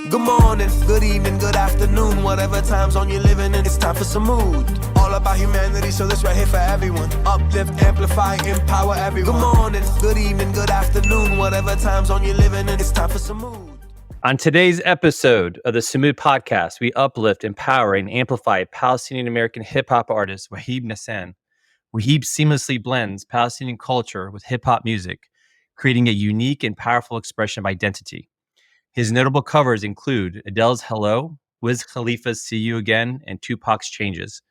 Good morning, good evening, good afternoon, whatever time zone you're living in, it's time for Sumud. All about humanity, so this right here for everyone. Uplift, amplify, empower everyone. Good morning, good evening, good afternoon, whatever time zone you're living in, it's time for Sumud. On today's episode of the Sumúd Podcast, we uplift, empower, and amplify Palestinian-American hip-hop artist Waheeb Nasan. Waheeb seamlessly blends Palestinian culture with hip-hop music, creating a unique and powerful expression of identity. His notable covers include Adele's Hello, Wiz Khalifa's See You Again, and Tupac's Changes.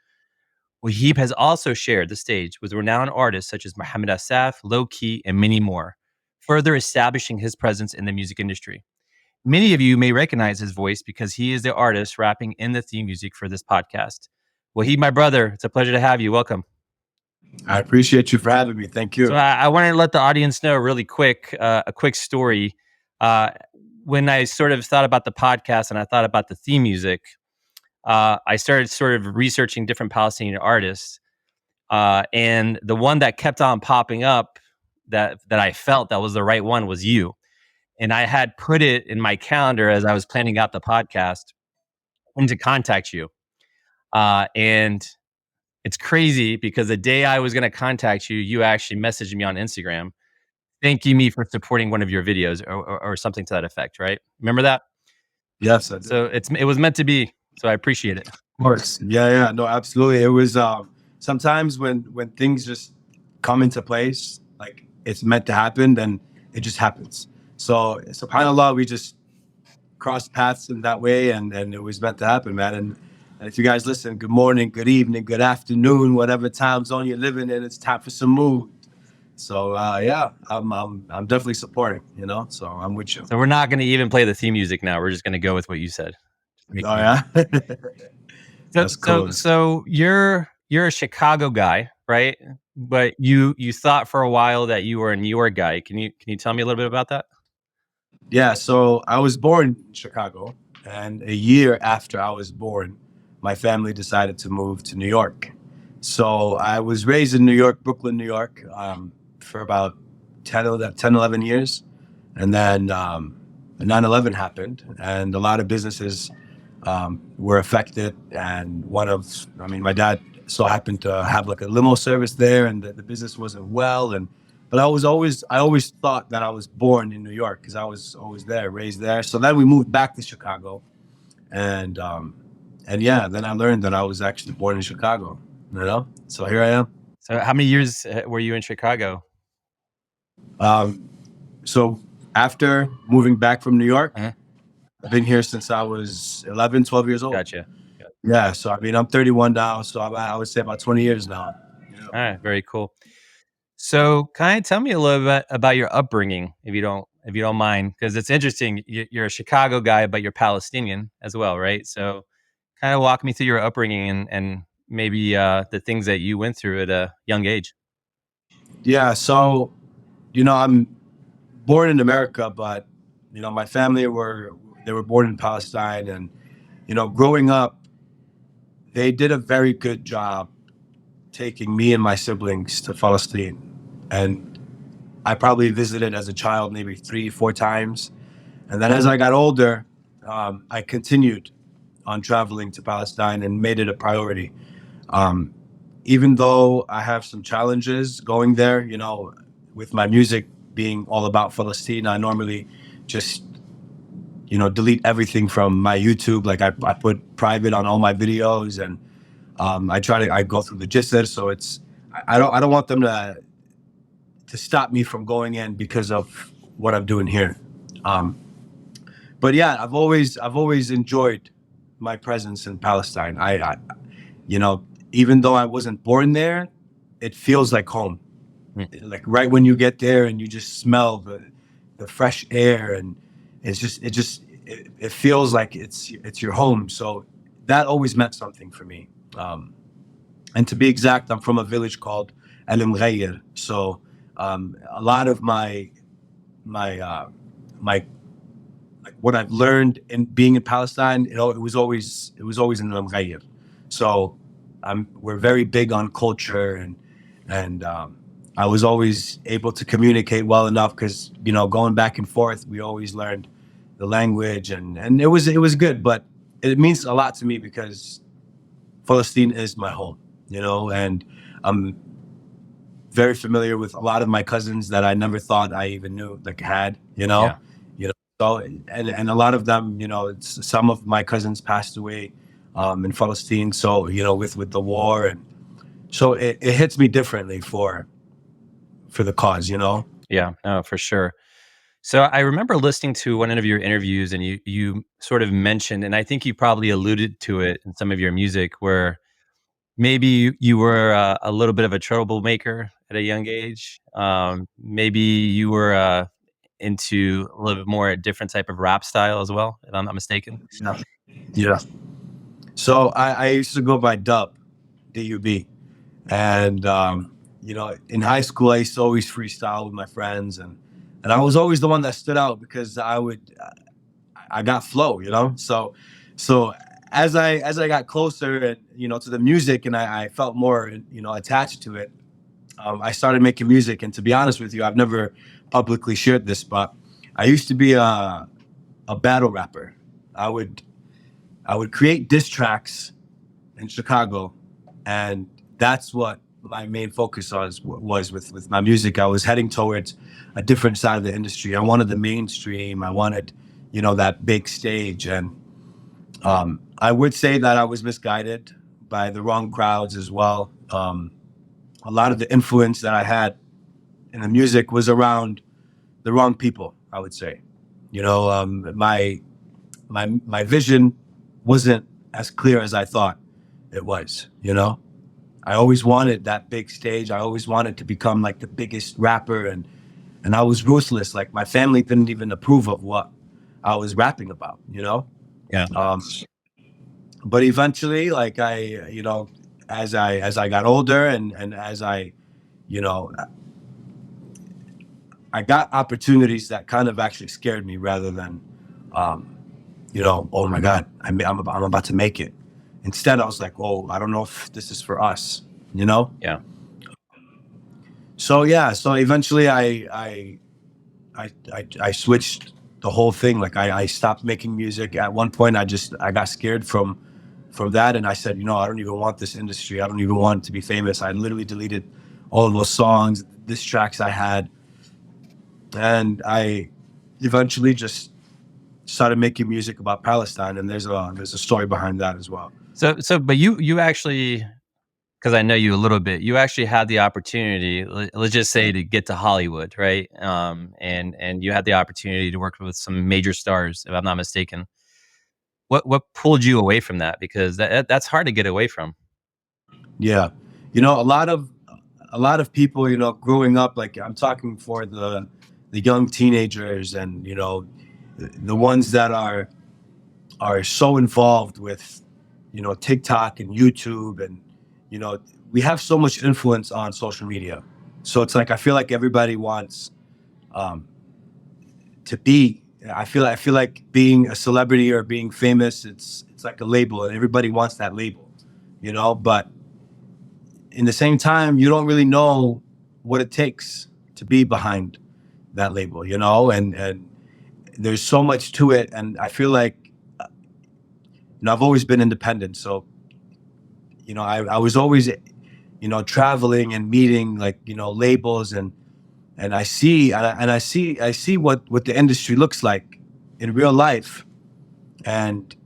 Waheeb has also shared the stage with renowned artists such as Mohammed Asaf, Low Key, and many more, further establishing his presence in the music industry. Many of you may recognize his voice because he is the artist rapping in the theme music for this podcast. Waheeb, my brother, it's a pleasure to have you. Welcome. I appreciate you for having me. Thank you. So I wanted to let the audience know really quick, a quick story. When I sort of thought about the podcast and I thought about the theme music, I started sort of researching different Palestinian artists. And the one that kept on popping up that I felt that was the right one was you. And I had put it in my calendar as I was planning out the podcast and to contact you. And it's crazy because the day I was going to contact you, you actually messaged me on Instagram, thanking me for supporting one of your videos or something to that effect, right? Remember that? Yes, I did. So it was meant to be. So I appreciate it. Of course. Yeah. No, absolutely. It was sometimes when things just come into place, like it's meant to happen, then it just happens. So subhanAllah, we just crossed paths in that way, and it was meant to happen, man. And if you guys listen, good morning, good evening, good afternoon, whatever time zone you're living in, it's time for some mood. So yeah, I'm definitely supporting, so I'm with you. So we're not going to even play the theme music now. We're just going to go with what you said. Oh yeah. That's cool. So you're a Chicago guy, right? But you thought for a while that you were a New York guy. Can you tell me a little bit about that? Yeah, so I was born in Chicago, and a year after I was born, my family decided to move to New York. So I was raised in New York, Brooklyn, New York, for about 10, 11 years. And then 9/11 happened, and a lot of businesses were affected. And my dad so happened to have like a limo service there, and the business wasn't well. But I always thought that I was born in New York because I was always there, raised there. So then we moved back to Chicago, and yeah, then I learned that I was actually born in Chicago. So here I am. So how many years were you in Chicago? So after moving back from New York, I've been here since I was 11, 12 years old. Gotcha. Yeah. So I'm 31 now. So I would say about 20 years now. Yeah. All right. Very cool. So kind of tell me a little bit about your upbringing, if you don't mind, because it's interesting. You're a Chicago guy, but you're Palestinian as well, right? So kind of walk me through your upbringing and maybe the things that you went through at a young age. Yeah. So, I'm born in America, but, my family were born in Palestine, and, growing up, they did a very good job taking me and my siblings to Palestine. And I probably visited as a child maybe 3-4 times. And then as I got older, I continued on traveling to Palestine and made it a priority. Even though I have some challenges going there, with my music being all about Palestine, I normally just, delete everything from my YouTube. Like I put private on all my videos, and I go through the jisr. So I don't want them to stop me from going in because of what I'm doing here. But yeah, I've always enjoyed my presence in Palestine. I even though I wasn't born there, it feels like home. Like right when you get there and you just smell the fresh air, and it feels like it's your home. So that always meant something for me. And to be exact, I'm from a village called al-Mughayyir. So a lot of my what I've learned in being in Palestine, it was always in al-Mughayyir. So we're very big on culture, and I was always able to communicate well enough because going back and forth, we always learned the language, and it was good, but it means a lot to me because Palestine is my home, and I'm very familiar with a lot of my cousins that I never thought I even knew had, Yeah. so and a lot of them, some of my cousins passed away in Palestine, so with the war, and so it hits me differently for the cause, Yeah, no, for sure. So I remember listening to one of your interviews, and you sort of mentioned, and I think you probably alluded to it in some of your music, where maybe you were a little bit of a troublemaker at a young age. Maybe you were into a little bit more a different type of rap style as well, if I'm not mistaken. Yeah. Yeah. So I used to go by Dub, D-U-B. And, in high school, I used to always freestyle with my friends. And I was always the one that stood out because I got flow, So as I got closer and, to the music, and I felt more, attached to it, I started making music. And to be honest with you, I've never publicly shared this, but I used to be a battle rapper. I would create diss tracks in Chicago, and that's what my main focus was with my music. I was heading towards a different side of the industry. I wanted the mainstream. I wanted, that big stage, and I would say that I was misguided by the wrong crowds as well. A lot of the influence that I had in the music was around the wrong people, I would say. My vision wasn't as clear as I thought it was, I always wanted that big stage. I always wanted to become like the biggest rapper, and I was ruthless. Like my family didn't even approve of what I was rapping about, Yeah. But eventually, like as I got older and as I got opportunities that kind of actually scared me rather than, oh my God, I'm about to make it. Instead, I was like, oh, I don't know if this is for us, Yeah. So eventually I switched the whole thing. Like I stopped making music. At one point, I got scared from that, and I said, I don't even want this industry. I don't even want to be famous. I literally deleted all of those songs, diss tracks I had, and I eventually just started making music about Palestine. And there's a story behind that as well. But you actually, because I know you a little bit, you actually had the opportunity, let's just say, to get to Hollywood, right? And you had the opportunity to work with some major stars, if I'm not mistaken. What pulled you away from that? Because that's hard to get away from. Yeah, a lot of people, growing up, like I'm talking for the young teenagers, and the ones that are so involved with TikTok and YouTube, and we have so much influence on social media. So it's like I feel like everybody wants to be. I feel like being a celebrity or being famous, it's like a label, and everybody wants that label, But in the same time, you don't really know what it takes to be behind that label, and there's so much to it. And I feel like, I've always been independent. So, I was always, traveling and meeting labels, and I see what the industry looks like in real life. And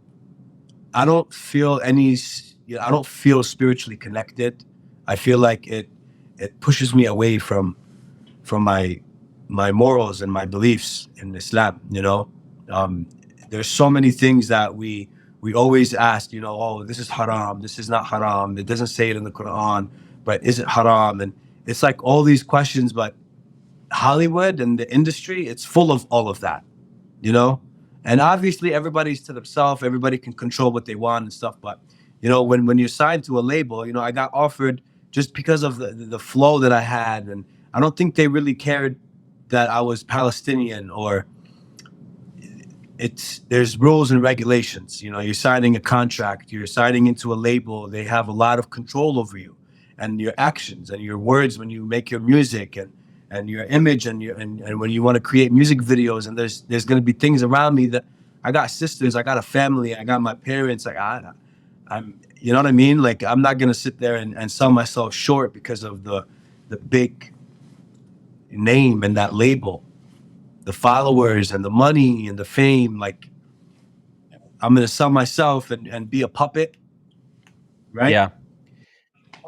I don't feel I don't feel spiritually connected. I feel like it pushes me away from my morals and my beliefs in Islam. There's so many things that we always ask, oh, this is haram, this is not haram. It doesn't say it in the Quran, but is it haram? And it's like all these questions, but Hollywood and the industry, it's full of all of that, And obviously everybody's to themselves, everybody can control what they want and stuff. But, when you're signed to a label, I got offered just because of the flow that I had. And I don't think they really cared that I was Palestinian, or there's rules and regulations. You're signing a contract, you're signing into a label. They have a lot of control over you and your actions and your words when you make your music, and your image, and when you want to create music videos. And there's going to be things around me that I got sisters, I got a family, I got my parents. Like I'm, you know what I mean? Like I'm not gonna sit there and sell myself short because of the big name and that label, the followers and the money and the fame. Like I'm gonna sell myself and be a puppet, right? Yeah.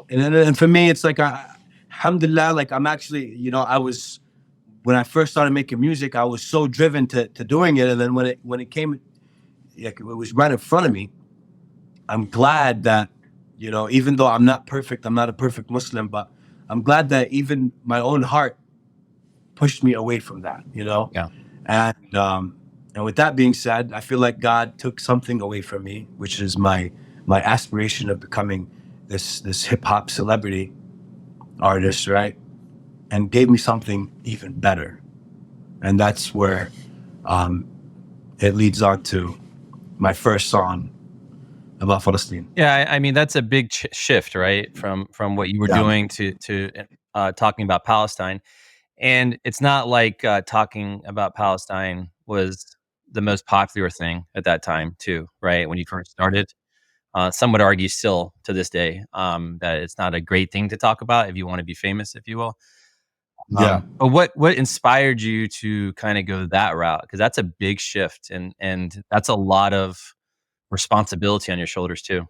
And for me, it's like, alhamdulillah, like I'm actually, when I first started making music, I was so driven to doing it. And then when it came, like, it was right in front of me. I'm glad that, even though I'm not perfect, I'm not a perfect Muslim, but I'm glad that even my own heart pushed me away from that, Yeah. And with that being said, I feel like God took something away from me, which is my aspiration of becoming this hip hop celebrity artist, right? And gave me something even better. And that's where it leads on to my first song about Palestine. Yeah, I mean that's a big shift, right? From what you were doing to talking about Palestine, and it's not like talking about Palestine was the most popular thing at that time, too, right? When you first started, some would argue still to this day that it's not a great thing to talk about if you want to be famous, if you will. But what inspired you to kind of go that route? Because that's a big shift, and that's a lot of responsibility on your shoulders too.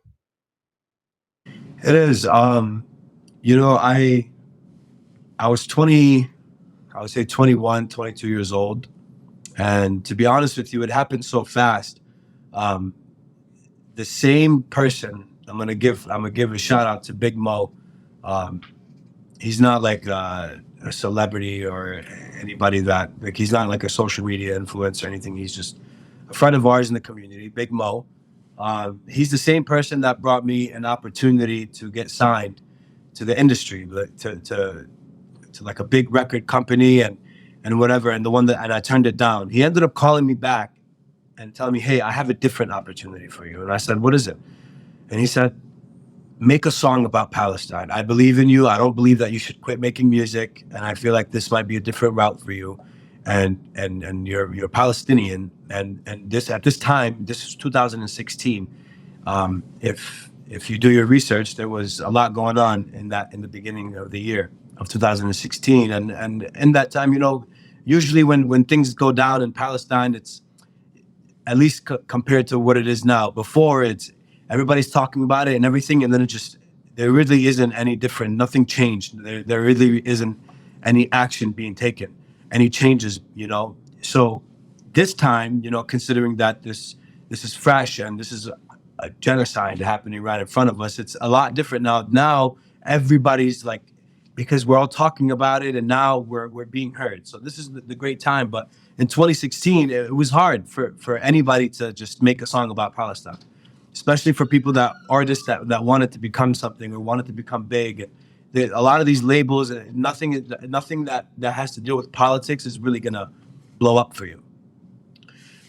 It is. I was 20, I would say 21, 22 years old. And to be honest with you, it happened so fast. The same person, I'm gonna give a shout out to Big Mo. He's not like a celebrity or anybody that, like, he's not like a social media influencer or anything. He's just a friend of ours in the community, Big Mo. He's the same person that brought me an opportunity to get signed to the industry, to like a big record company and whatever. And I turned it down. He ended up calling me back and telling me, "Hey, I have a different opportunity for you." And I said, "What is it?" And he said, "Make a song about Palestine. I believe in you. I don't believe that you should quit making music. And I feel like this might be a different route for you. And you're Palestinian. And this, at this time, this is 2016. If you do your research, there was a lot going on in the beginning of the year of 2016. And in that time, usually when things go down in Palestine, it's at least compared to what it is now. Before, it's everybody's talking about it and everything, and then there really isn't any different. Nothing changed. There really isn't any action being taken, any changes. So this time, considering that this is fresh and this is a genocide happening right in front of us, it's a lot different now. Now everybody's like, because we're all talking about it, and now we're being heard. So this is the great time. But in 2016, it was hard for anybody to just make a song about Palestine, especially for artists that wanted to become something or wanted to become big. A lot of these labels, nothing that has to do with politics is really gonna blow up for you.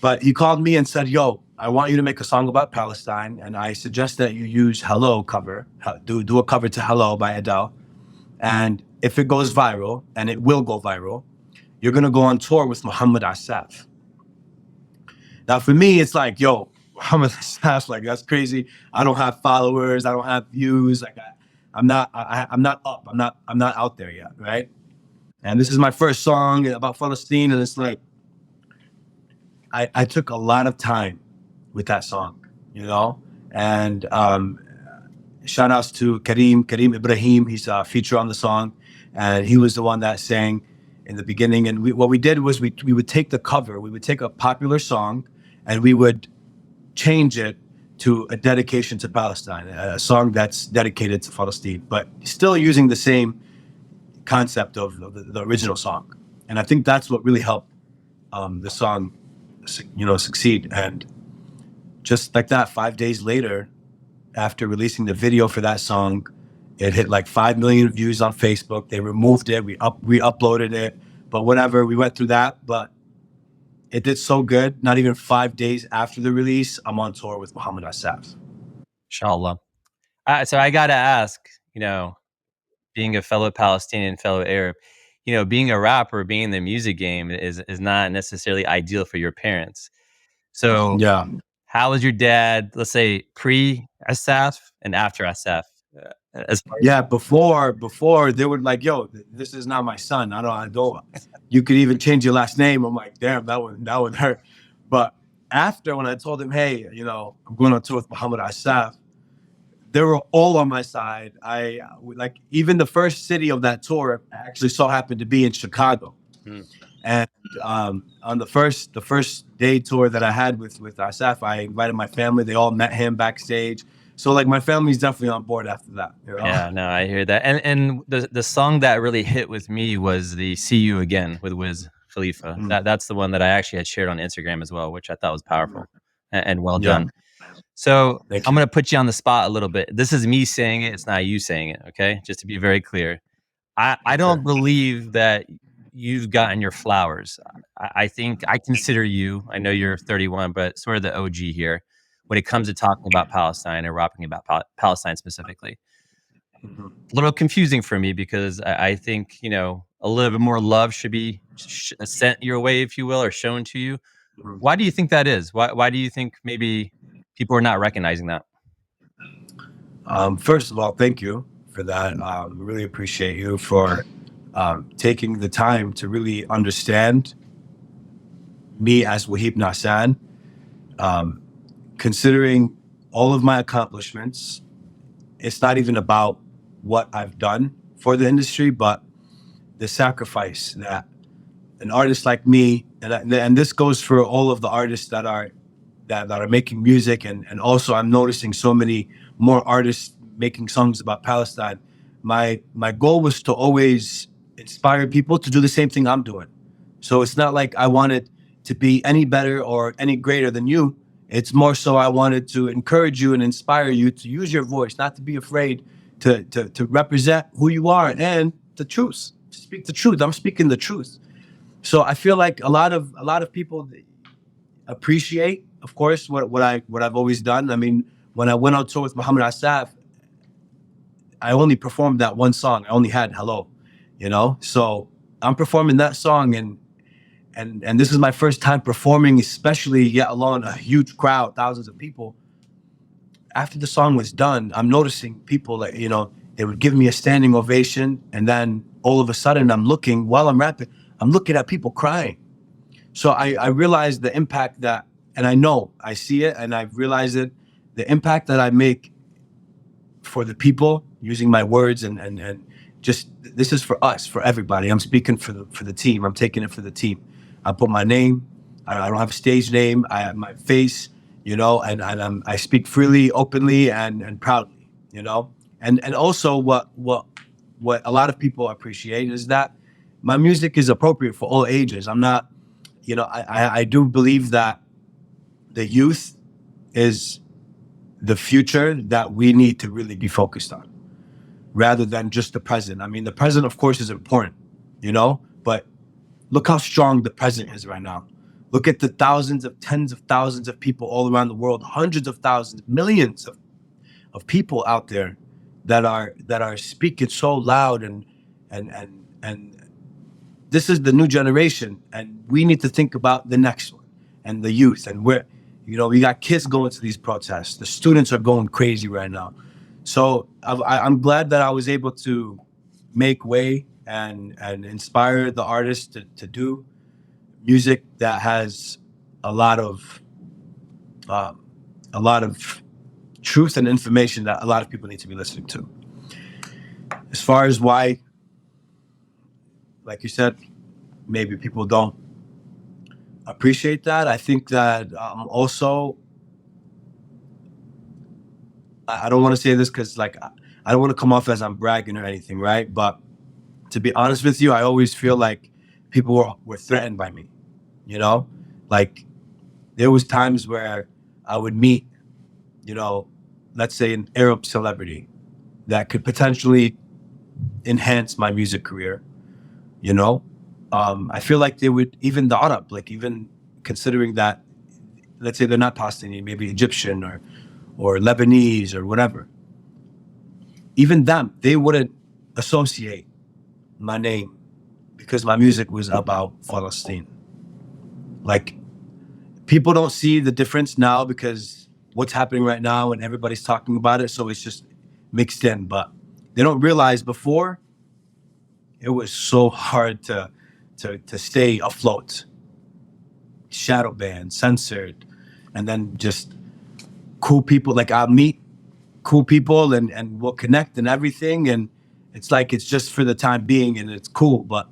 But he called me and said, "Yo, I want you to make a song about Palestine, and I suggest that you use Hello cover. Do a cover to Hello by Adele. And if it goes viral, and it will go viral, you're gonna go on tour with Muhammad Asaf." Now, for me, it's like, yo, Muhammad Asaf, like, that's crazy. I don't have followers. I don't have views. Like, I'm not up. I'm not out there yet, right? And this is my first song about Palestine, and it's like, I took a lot of time with that song, and shout outs to Kareem Ibrahim. He's a feature on the song, and he was the one that sang in the beginning. And what we did was we would take the cover, we would take a popular song, and we would change it to a dedication to Palestine, a song that's dedicated to Palestine, but still using the same concept of the original song. And I think that's what really helped the song, succeed. And just like that, 5 days later, after releasing the video for that song, it hit like 5 million views on Facebook. They removed it. We uploaded it, but whatever. We went through that, but it did so good. Not even 5 days after the release, I'm on tour with Muhammad Asaf. Inshallah. So I got to ask, being a fellow Palestinian, fellow Arab, being a rapper, being in the music game is not necessarily ideal for your parents. So Yeah. how was your dad, let's say, pre-Asaf and after Asaf? As far Yeah, before they were like, "Yo, this is not my son. I don't. You could even change your last name." I'm like, "Damn, that would hurt." But after, when I told him, "Hey, I'm going on tour with Muhammad Asaf," they were all on my side. I like even the first city of that tour actually so happened to be in Chicago, and on the first day tour that I had with Asaf, I invited my family. They all met him backstage. So like my family's definitely on board after that. Yeah, no, I hear that. And the song that really hit with me was the "See You Again" with Wiz Khalifa. That's the one that I actually had shared on Instagram as well, which I thought was powerful and well Yeah. done. So Thank I'm you. going to put you on the spot a little bit. This is me saying it. It's not you saying it. Okay. Just to be very clear. I don't believe that you've gotten your flowers. I think I consider you, I know you're 31, but sort of the OG here when it comes to talking about Palestine and rapping about Palestine specifically. A little confusing for me because I think, a little bit more love should be sent your way, if you will, or shown to you. Why do you think that is? Why do you think maybe people are not recognizing that? First of all, thank you for that. Really appreciate you for taking the time to really understand me as Waheeb Nasan. Considering all of my accomplishments, it's not even about what I've done for the industry, but the sacrifice that an artist like me, and this goes for all of the artists that are making music, and also I'm noticing so many more artists making songs about Palestine. My goal was to always inspire people to do the same thing I'm doing. So it's not like I wanted to be any better or any greater than you. It's more so I wanted to encourage you and inspire you to use your voice, not to be afraid to represent who you are and the truth. To speak the truth. I'm speaking the truth. So I feel like a lot of people appreciate, of course, what I've always done. I mean, when I went on tour with Muhammad Asaf, I only performed that one song. I only had "Hello," So I'm performing that song, and this is my first time performing, especially yet alone a huge crowd, thousands of people. After the song was done, I'm noticing people that they would give me a standing ovation, and then all of a sudden while I'm rapping, I'm looking at people crying. So I realized the impact that, and I see it, and I've realized it, the impact that I make for the people using my words, and just, this is for us, for everybody. I'm speaking for the team. I'm taking it for the team. I put my name. I don't have a stage name. I have my face, and I speak freely, openly, and proudly, and also what a lot of people appreciate is that my music is appropriate for all ages. I'm not, I do believe that the youth is the future that we need to really be focused on, rather than just the present. I mean, the present, of course, is important, but look how strong the present is right now. Look at the tens of thousands of people all around the world, hundreds of thousands, millions of people out there that are speaking so loud, and this is the new generation, and we need to think about the next one and the youth. And we got kids going to these protests. The students are going crazy right now. So I'm glad that I was able to make way and inspire the artists to do music that has a lot of truth and information that a lot of people need to be listening to. As far as why, like you said, maybe people don't appreciate that, I think that also, I don't want to say this because I don't want to come off as I'm bragging or anything, right? But to be honest with you, I always feel like people were threatened by me, Like there was times where I would meet, let's say an Arab celebrity that could potentially enhance my music career, I feel like they would, even the Arab, even considering that, let's say they're not Palestinian, maybe Egyptian or Lebanese or whatever. Even them, they wouldn't associate my name because my music was about Palestine. people don't see the difference now because what's happening right now and everybody's talking about it, so it's just mixed in. But they don't realize before it was so hard to stay afloat, shadow banned, censored, and then just cool people. Like I'll meet cool people and we'll connect and everything, and it's like it's just for the time being and it's cool, but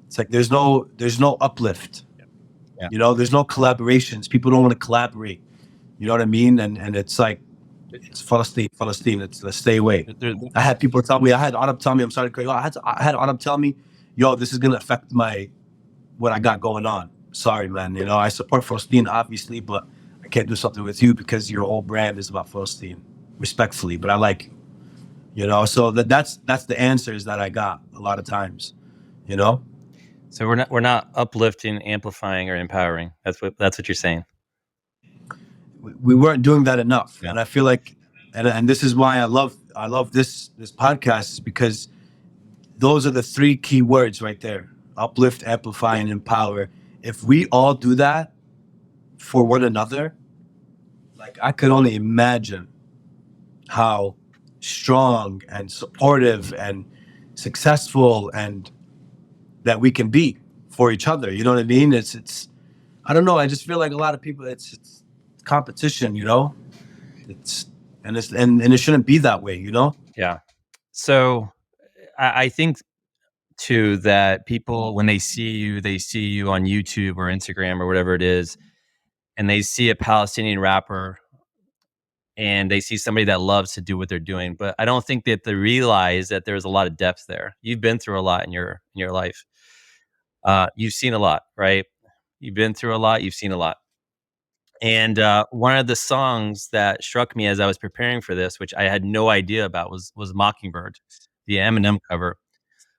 it's like there's no uplift. Yeah. You know, there's no collaborations. People don't want to collaborate. You know what I mean? And it's like it's Palestine. It's let's stay away. I had people tell me, I had Arab tell me, I'm sorry to cut you off. I had Arab tell me, yo, this is gonna affect what I got going on. Sorry, man. You know, I support Palestine obviously, but I can't do something with you because your whole brand is about Palestine. Respectfully, but I like you. You know, so that's the answers that I got a lot of times. You know. So we're not uplifting, amplifying, or empowering. That's what you're saying. We weren't doing that enough, Yeah. and I feel like, and this is why I love this podcast, because those are the three key words right there: uplift, amplify, and empower. If we all do that for one another, like I could only imagine how strong and supportive and successful and that we can be for each other. You know what I mean? It's I don't know. I just feel like a lot of people, it's competition, you know, and it shouldn't be that way, you know? Yeah. So I think too that people, when they see you on YouTube or Instagram or whatever it is, and they see a Palestinian rapper and they see somebody that loves to do what they're doing, but I don't think that they realize that there's a lot of depth there. You've been through a lot in your life. You've seen a lot, right? You've been through a lot. You've seen a lot. And one of the songs that struck me as I was preparing for this, which I had no idea about, was Mockingbird, the Eminem cover,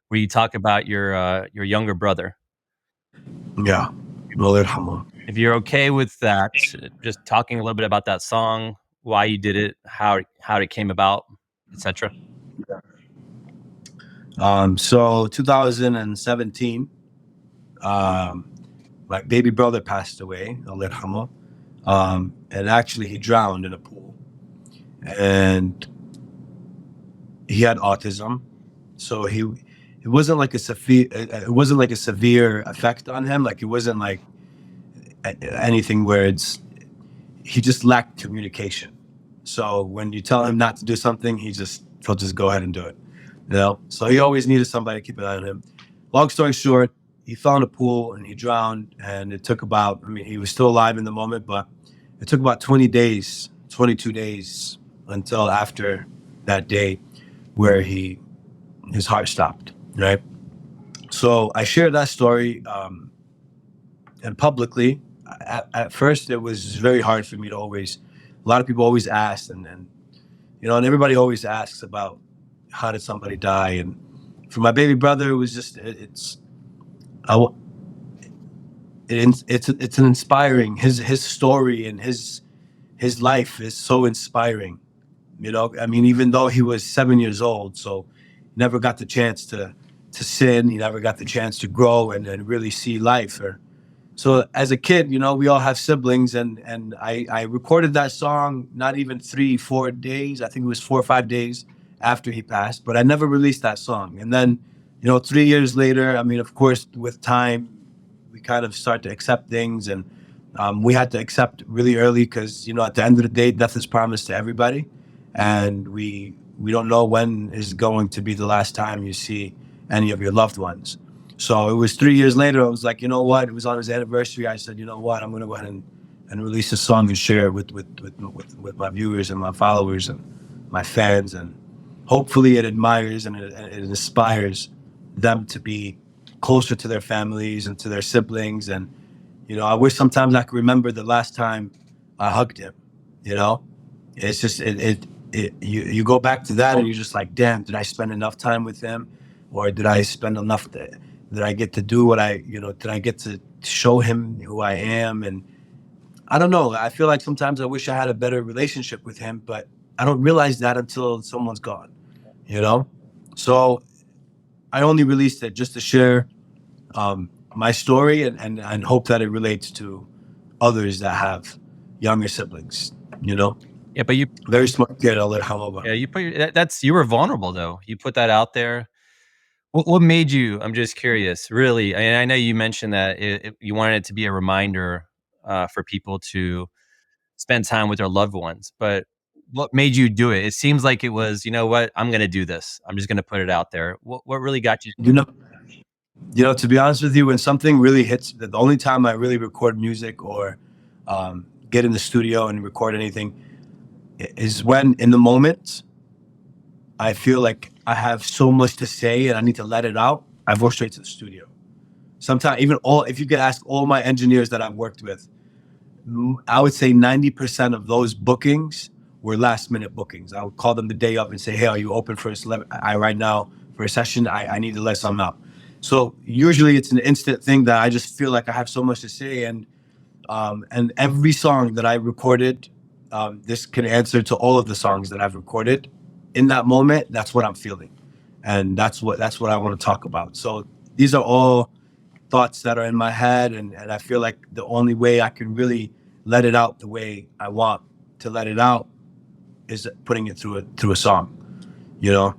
where you talk about your younger brother. Yeah. If you're okay with that, just talking a little bit about that song, why you did it, how it came about, etc. So 2017, my baby brother passed away, Allah yarhamah. And actually he drowned in a pool, and he had autism, so it wasn't like a severe effect on him. Like it wasn't like anything where he just lacked communication. So when you tell him not to do something, he'll just go ahead and do it. You know, so he always needed somebody to keep an eye on him. Long story short, he fell in a pool and he drowned, and it took about, he was still alive in the moment, but it took about 22 days until after that day where his heart stopped, right? So I shared that story and publicly. At first, it was very hard for me to a lot of people always asked, and everybody always asks about how did somebody die, and for my baby brother, it was just it's an inspiring, his story and his life is so inspiring. You know, even though he was 7 years old, so he never got the chance to sin, he never got the chance to grow and really see life. So as a kid, we all have siblings, and I recorded that song not even 3-4 days. I think it was 4 or 5 days after he passed, but I never released that song. And then, 3 years later, of course, with time, we kind of start to accept things, and we had to accept really early because, at the end of the day, death is promised to everybody, and we don't know when is going to be the last time you see any of your loved ones. So it was 3 years later, I was like, you know what? It was on his anniversary. I said, you know what? I'm going to go ahead and release a song and share it with my viewers and my followers and my fans. And hopefully it admires and it inspires them to be closer to their families and to their siblings. And, I wish sometimes I could remember the last time I hugged him, It's just, you go back to that and you're just like, damn, did I spend enough time with him? Or did I spend enough did I get to do what did I get to show him who I am? And I don't know. I feel like sometimes I wish I had a better relationship with him, but I don't realize that until someone's gone, So I only released it just to share my story and hope that it relates to others that have younger siblings, you know. Yeah, but you Very smart kid, Allah yarhamah. yeah, you put that's you were vulnerable though. You put that out there. What made you? I'm just curious, really. I know you mentioned that you wanted it to be a reminder for people to spend time with their loved ones, but what made you do it? It seems like it was, you know what, I'm going to do this. I'm just going to put it out there. What really got you? To be honest with you, when something really hits, the only time I really record music or get in the studio and record anything is when, in the moment, I feel like I have so much to say and I need to let it out. I go straight to the studio. Sometimes, if you could ask all my engineers that I've worked with, I would say 90% of those bookings were last minute bookings. I would call them the day up and say, hey, are you open for right now for a session? I need to let something out. So usually it's an instant thing that I just feel like I have so much to say. And every song that I recorded, this can answer to all of the songs that I've recorded. In that moment, that's what I'm feeling. And that's what I want to talk about. So these are all thoughts that are in my head. And I feel like the only way I can really let it out the way I want to let it out is putting it through a song, you know.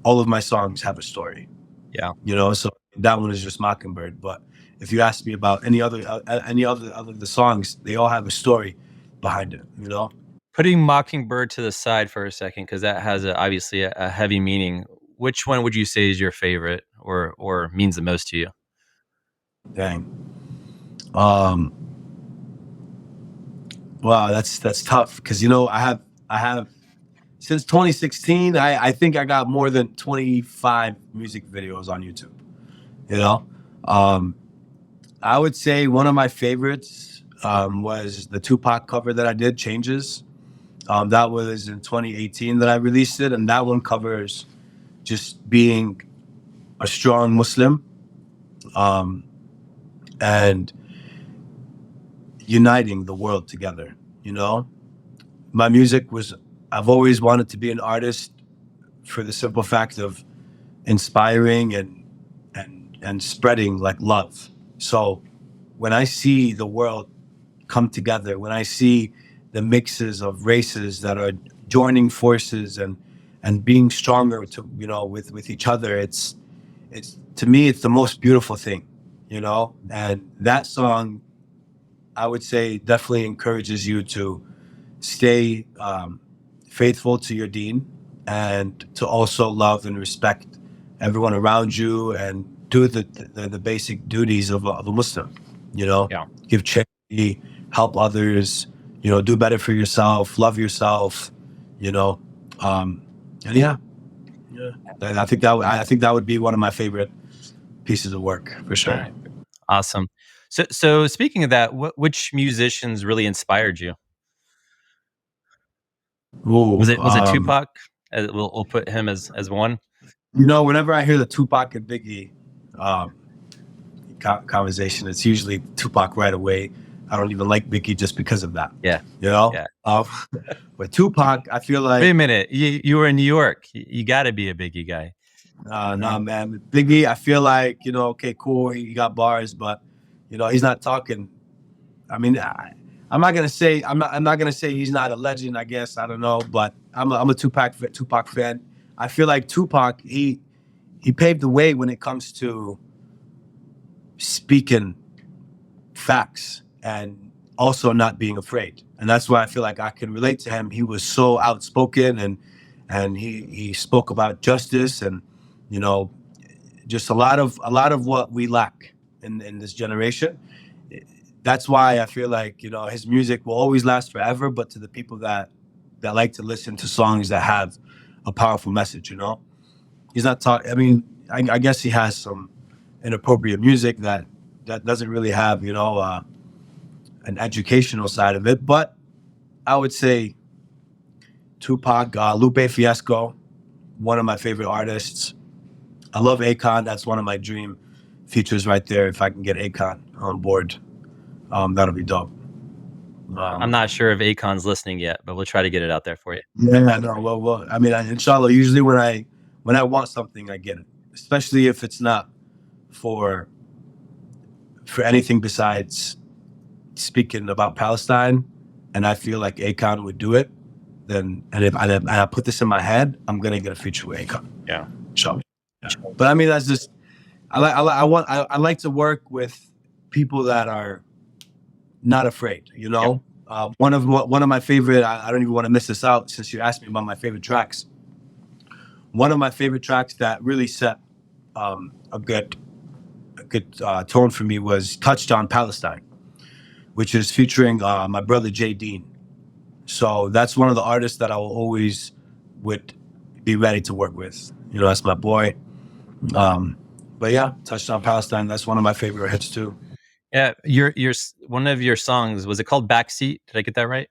All of my songs have a story. Yeah. You know, so that one is just Mockingbird. But if you ask me about any other of the songs, they all have a story behind it, you know. Putting Mockingbird to the side for a second, because that has obviously a heavy meaning. Which one would you say is your favorite or means the most to you? Dang. Wow, that's tough because, you know, I have since 2016, I think I got more than 25 music videos on YouTube, you know. I would say one of my favorites was the Tupac cover that I did, Changes. That was in 2018 that I released it, and that one covers just being a strong Muslim and uniting the world together, you know. My music I've always wanted to be an artist for the simple fact of inspiring and spreading like love. So when I see the world come together, when I see the mixes of races that are joining forces and being stronger to, you know, with each other, it's to me, it's the most beautiful thing, you know. And that song, I would say, definitely encourages you to stay faithful to your deen and to also love and respect everyone around you and do the basic duties of a Muslim, you know. Yeah. Give charity, help others, you know, do better for yourself, love yourself, you know. And yeah. I think that would be one of my favorite pieces of work for sure. Right. Awesome. So speaking of that, which musicians really inspired you? Ooh, Was it Tupac? We'll put him as one. You know, whenever I hear the Tupac and Biggie conversation, it's usually Tupac right away. I don't even like Biggie just because of that. Yeah. You know? Yeah. But Tupac, I feel like... Wait a minute. You were in New York. You got to be a Biggie guy. Nah, man. Biggie, I feel like, you know, okay, cool, he got bars, but, you know, he's not talking... I mean, I'm not gonna say he's not a legend. I guess I don't know, but I'm a Tupac fan. I feel like Tupac he paved the way when it comes to speaking facts and also not being afraid, and that's why I feel like I can relate to him. He was so outspoken and he spoke about justice and, you know, just a lot of what we lack in this generation. That's why I feel like, you know, his music will always last forever, but to the people that like to listen to songs that have a powerful message, you know, he's not talking. I mean, I guess he has some inappropriate music that doesn't really have, you know, an educational side of it. But I would say Tupac, Lupe Fiasco, one of my favorite artists. I love Akon. That's one of my dream features right there. If I can get Akon on board. That'll be dope. I'm not sure if Akon's listening yet, but we'll try to get it out there for you. Yeah, no, well, I mean, inshallah, usually when I want something, I get it, especially if it's not for anything besides speaking about Palestine, and I feel like Akon would do it, then if I put this in my head, I'm gonna get a feature with Akon. Yeah. So, yeah. But I mean, that's just I like to work with people that are not afraid. You know, one of my favorite. I don't even want to miss this out since you asked me about my favorite tracks. One of my favorite tracks that really set a good tone for me was "Touched on Palestine," which is featuring my brother Jay Dean. So that's one of the artists that I will always would be ready to work with. You know, that's my boy. But yeah, "Touched on Palestine," that's one of my favorite hits too. Yeah, your one of your songs, was it called Backseat? Did I get that right?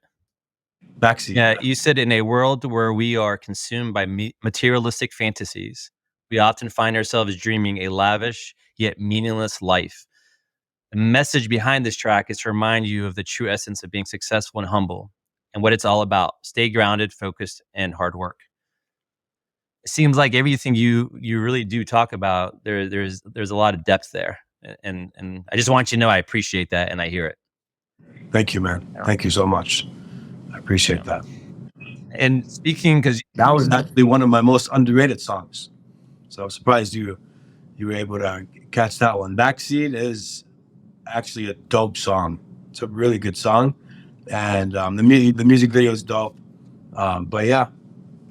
Backseat. Yeah, you said, in a world where we are consumed by materialistic fantasies, we often find ourselves dreaming a lavish yet meaningless life. The message behind this track is to remind you of the true essence of being successful and humble, and what it's all about. Stay grounded, focused, and hard work. It seems like everything you really do talk about, there's a lot of depth there. And I just want you to know I appreciate that, and I hear it. Thank you, man. Thank you so much. I appreciate that. And speaking, because that was actually one of my most underrated songs, so I'm surprised you were able to catch that one. Backseat is actually a dope song. It's a really good song, and the music video is dope. But yeah,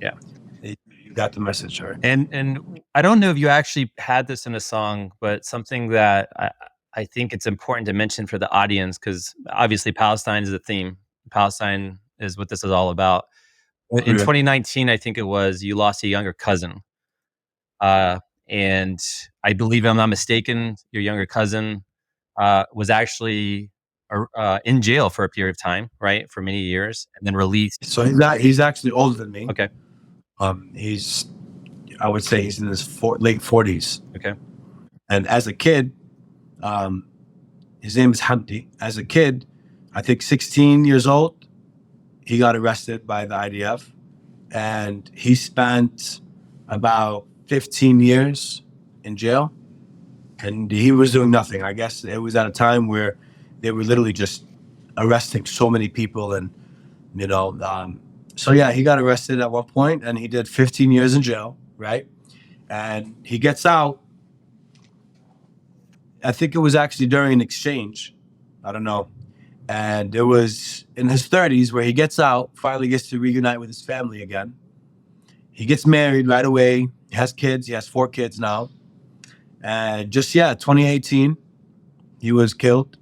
you got the message, right? And I don't know if you actually had this in a song, but something that I think it's important to mention for the audience, because obviously Palestine is the theme. Palestine is what this is all about. In 2019, I think it was, you lost a younger cousin. And I believe, if I'm not mistaken, your younger cousin was actually in jail for a period of time, right? For many years, and then released. So he's actually older than me. Okay. I would say he's in his late 40s. Okay. And as a kid, his name is Hamdi. As a kid, I think 16 years old, he got arrested by the IDF, and he spent about 15 years in jail, and he was doing nothing. I guess it was at a time where they were literally just arresting so many people, and you know, so yeah, he got arrested at one point, and he did 15 years in jail, right? And he gets out. I think it was actually during an exchange. I don't know. And it was in his 30s where he gets out, finally gets to reunite with his family again. He gets married right away. He has kids. He has 4 kids now. And 2018, he was killed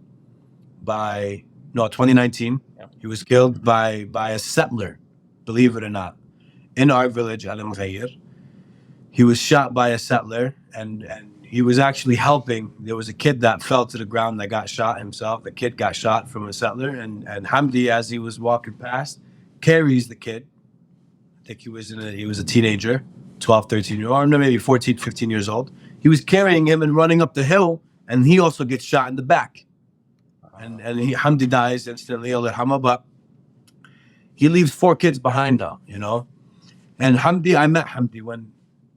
by, 2019, he was killed by a settler, believe it or not, in our village, al-Mughayyir. He was shot by a settler, and he was actually helping. There was a kid that fell to the ground that got shot himself. The kid got shot from a settler, and Hamdi, as he was walking past, carries the kid. I think he was a teenager, 12, 13 years old, or maybe 14, 15 years old. He was carrying him and running up the hill, and he also gets shot in the back. And Hamdi dies instantly, but he leaves 4 kids behind now, you know. And Hamdi, I met Hamdi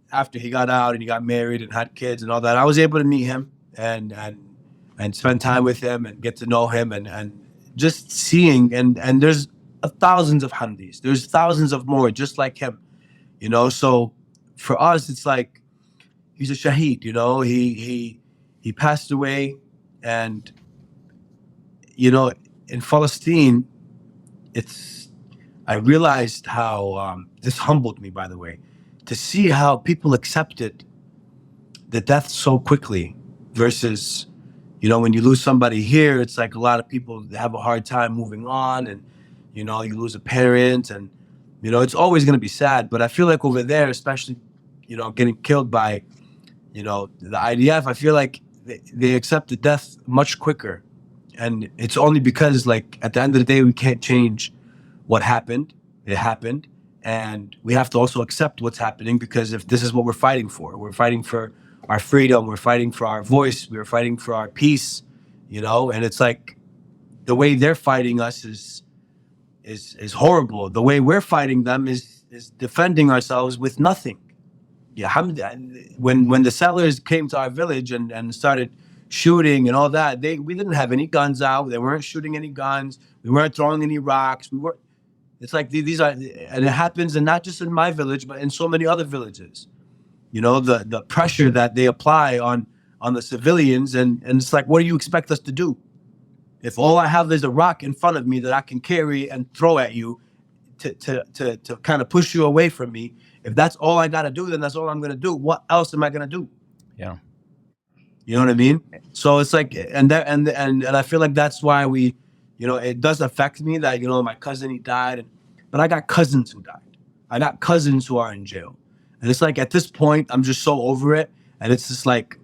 after he got out and he got married and had kids and all that. I was able to meet him and spend time with him and get to know him and just seeing, and there's thousands of Hamdis. There's thousands of more just like him, you know. So for us, it's like he's a shaheed, you know. He passed away, and you know, in Palestine, I realized how this humbled me, by the way, to see how people accepted the death so quickly versus, you know, when you lose somebody here, it's like a lot of people have a hard time moving on, and, you know, you lose a parent, and, you know, it's always going to be sad. But I feel like over there, especially, you know, getting killed by, you know, the IDF, I feel like they accept the death much quicker. And it's only because, like, at the end of the day, we can't change what happened. It happened. And we have to also accept what's happening, because if this is what we're fighting for our freedom, we're fighting for our voice, we're fighting for our peace, you know. And it's like the way they're fighting us is horrible. The way we're fighting them is defending ourselves with nothing. Yeah, when the settlers came to our village and started shooting and all that, we didn't have any guns out. They weren't shooting any guns. We weren't throwing any rocks. It's like these are, and it happens, and not just in my village, but in so many other villages. You know, the pressure that they apply on the civilians, and it's like, what do you expect us to do? If all I have is a rock in front of me that I can carry and throw at you to kind of push you away from me, if that's all I got to do, then that's all I'm going to do. What else am I going to do? Yeah. You know what I mean? So it's like, and I feel like that's why we, you know, it does affect me that, you know, my cousin, he died, but I got cousins who died. I got cousins who are in jail. And it's like, at this point, I'm just so over it. And it's just like,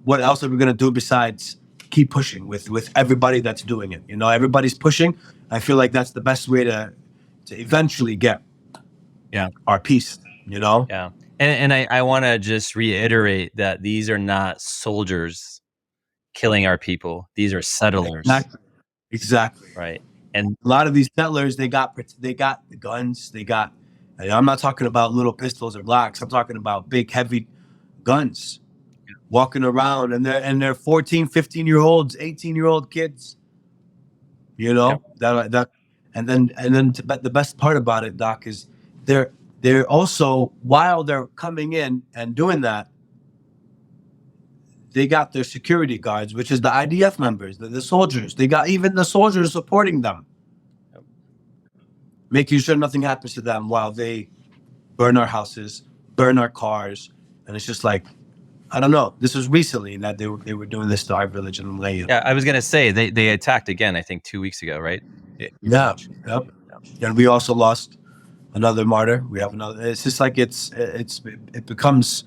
what else are we going to do besides keep pushing with everybody that's doing it? You know, everybody's pushing. I feel like that's the best way to eventually get our peace, you know? Yeah. And I want to just reiterate that these are not soldiers killing our people. These are settlers. Exactly. Right. And a lot of these settlers, they got the guns. I'm not talking about little pistols or Glocks. I'm talking about big, heavy guns walking around, and they're 14, 15-year-olds, 18-year-old kids. You know, that and then the best part about it, Doc, is they're also, while they're coming in and doing that, they got their security guards, which is the IDF members, the soldiers. They got even the soldiers supporting them, making sure nothing happens to them while they burn our houses, burn our cars. And it's just like, I don't know. This was recently that they were doing this to our village in al-Mughayyir. Yeah, I was going to say, they attacked again, I think 2 weeks ago, right? Yeah. Yep. And we also lost another martyr. We have another. It's just like it becomes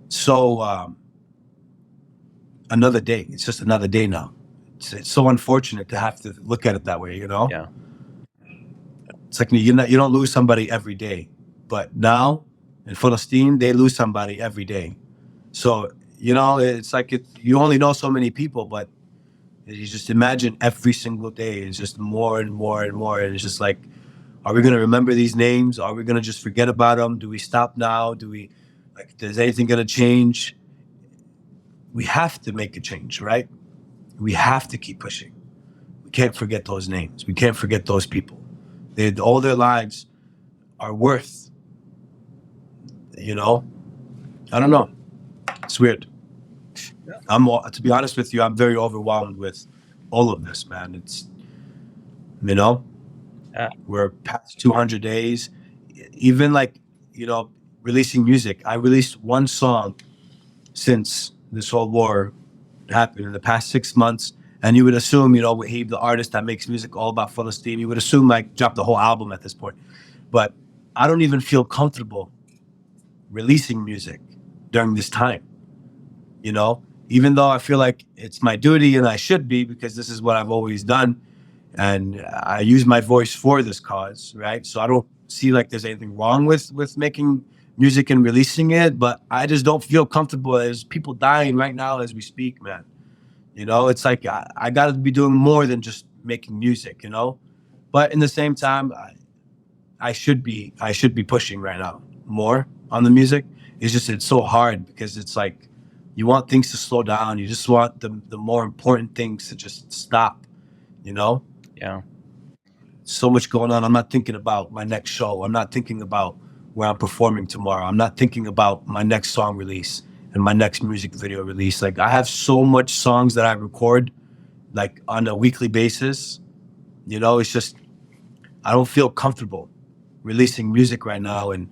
so another day. It's just another day now. It's so unfortunate to have to look at it that way, you know? Yeah. It's like you don't lose somebody every day, but now in Palestine they lose somebody every day. So, you know, it's like you only know so many people, but you just imagine every single day it's just more and more and more, and it's just like, are we going to remember these names? Are we going to just forget about them? Do we stop now? Is anything going to change? We have to make a change, right? We have to keep pushing. We can't forget those names. We can't forget those people. All their lives are worth, you know? I don't know. It's weird. To be honest with you, I'm very overwhelmed with all of this, man. It's, you know, we're past 200 days. Even like, you know, releasing music. I released one song since this whole war happened in the past 6 months. And you would assume, you know, Waheeb, the artist that makes music all about Palestine, you would assume like drop the whole album at this point. But I don't even feel comfortable releasing music during this time, you know, even though I feel like it's my duty and I should be, because this is what I've always done. And I use my voice for this cause, right? So I don't see like there's anything wrong with making music and releasing it, but I just don't feel comfortable. There's people dying right now as we speak, man. You know, it's like I got to be doing more than just making music, you know. But in the same time, I should be pushing right now more on the music. It's so hard because it's like you want things to slow down. You just want the more important things to just stop, you know. Yeah. So much going on. I'm not thinking about my next show. I'm not thinking about where I'm performing tomorrow. I'm not thinking about my next song release and my next music video release. Like, I have so much songs that I record like on a weekly basis. You know, it's just, I don't feel comfortable releasing music right now, and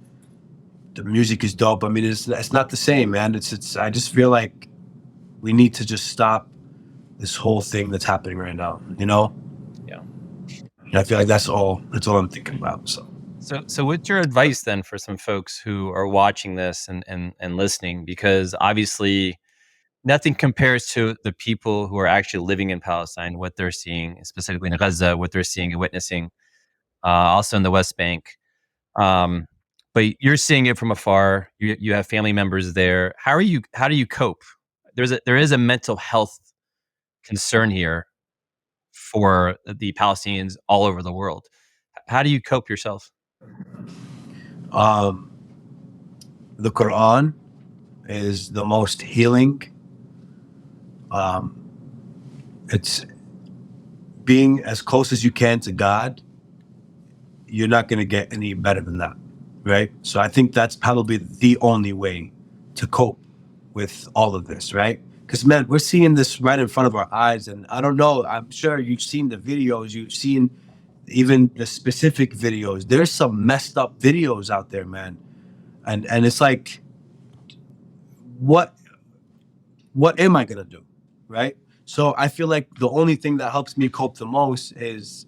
the music is dope. I mean, it's not the same, man. I just feel like we need to just stop this whole thing that's happening right now, you know? Yeah. And I feel like that's all I'm thinking about. So what's your advice then for some folks who are watching this and listening? Because obviously nothing compares to the people who are actually living in Palestine, what they're seeing, specifically in Gaza, what they're seeing and witnessing, also in the West Bank. But you're seeing it from afar. You have family members there. How do you cope? There is a mental health concern here for the Palestinians all over the world. How do you cope yourself? The Quran is the most healing It's being as close as you can to God. You're not going to get any better than that, right? So I think that's probably the only way to cope with all of this, right? Because, man, we're seeing this right in front of our eyes. And I don't know, I'm sure you've seen the videos, you've seen even the specific videos. There's some messed up videos out there, man. And it's like, what am I going to do, right? So I feel like the only thing that helps me cope the most is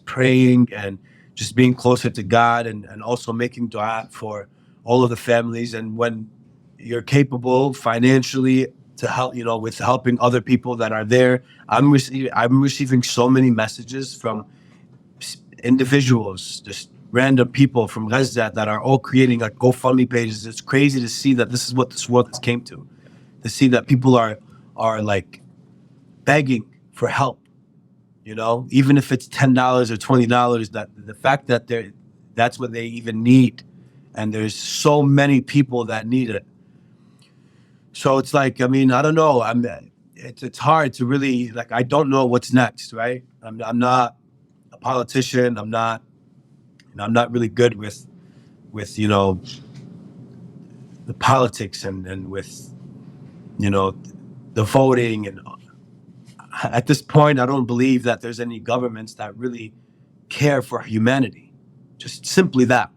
praying and just being closer to God, and also making dua for all of the families. And when you're capable financially to help, with helping other people that are there, I'm receiving so many messages from individuals, just random people from Gaza that are all creating like GoFundMe pages. It's crazy to see that this is what this world has came to see that people are like begging for help. Even if it's $10 or $20, that the fact that that's what they even need, and there's so many people that need it. So it's like, I mean, I don't know. It's hard to really, like, I don't know what's next, right? I'm not a politician. I'm not really good with the politics and with the voting. And at this point, I don't believe that there's any governments that really care for humanity. Just simply that,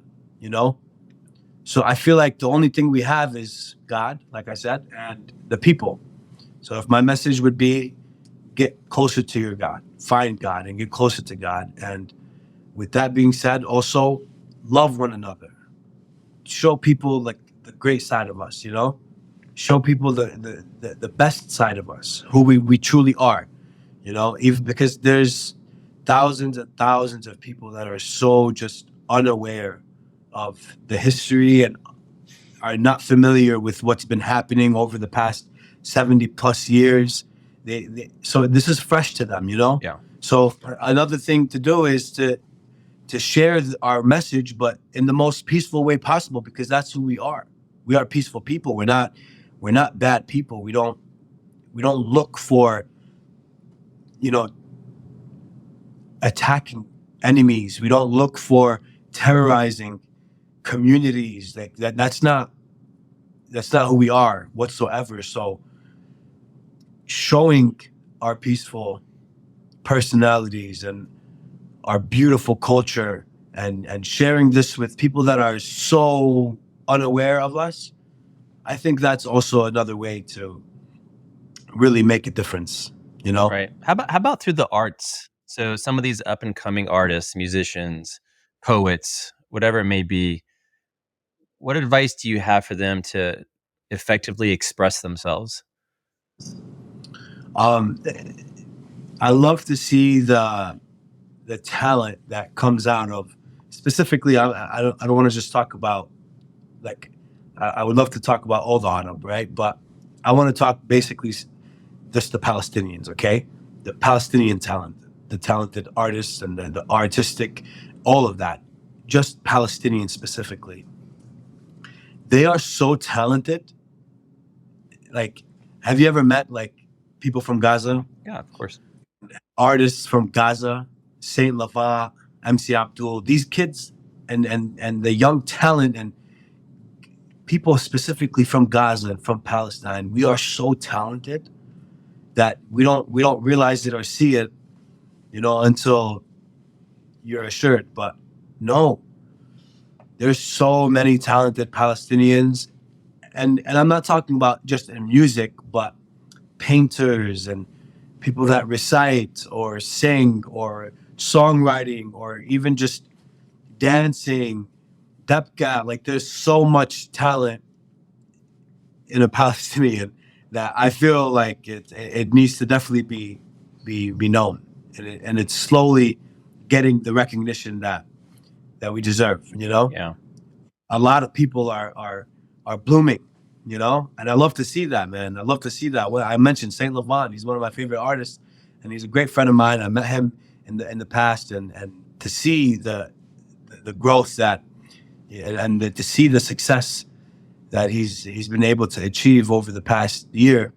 So I feel like the only thing we have is God, like I said, and the people. So if my message would be, get closer to your God, find God and get closer to God. And with that being said, also love one another. Show people like the great side of us, Show people the best side of us, who we truly are, even because there's thousands and thousands of people that are so just unaware of the history and are not familiar with what's been happening over the past 70 plus years. So this is fresh to them, Yeah. So another thing to do is to share our message, but in the most peaceful way possible, because that's who we are. We are peaceful people. We're not bad people. We don't look for, attacking enemies. We don't look for terrorizing communities. Like that's not who we are whatsoever. So showing our peaceful personalities and our beautiful culture and sharing this with people that are so unaware of us, I think that's also another way to really make a difference, Right. How about through the arts? So some of these up and coming artists, musicians, poets, whatever it may be, what advice do you have for them to effectively express themselves? I love to see the talent that comes out of, specifically, I don't want to just talk about, like, I would love to talk about all the Arab, right? But I want to talk basically just the Palestinians, okay? The Palestinian talent, the talented artists and the artistic, all of that, just Palestinians specifically. They are so talented. Like, have you ever met like people from Gaza? Yeah, of course. Artists from Gaza, Saint Lava, MC Abdul, these kids and the young talent and people specifically from Gaza and from Palestine, we are so talented that we don't realize it or see it, until you're assured. But no, there's so many talented Palestinians, and I'm not talking about just in music, but painters and people that recite or sing or songwriting or even just dancing, Debka. Like, there's so much talent in a Palestinian that I feel like it needs to definitely be known, and it's slowly getting the recognition that we deserve. Yeah. A lot of people are blooming, and I love to see that, man. I love to see that. Well, I mentioned Saint Levant. He's one of my favorite artists, and he's a great friend of mine. I met him in the past, and to see the growth that, and to see the success that he's been able to achieve over the past year,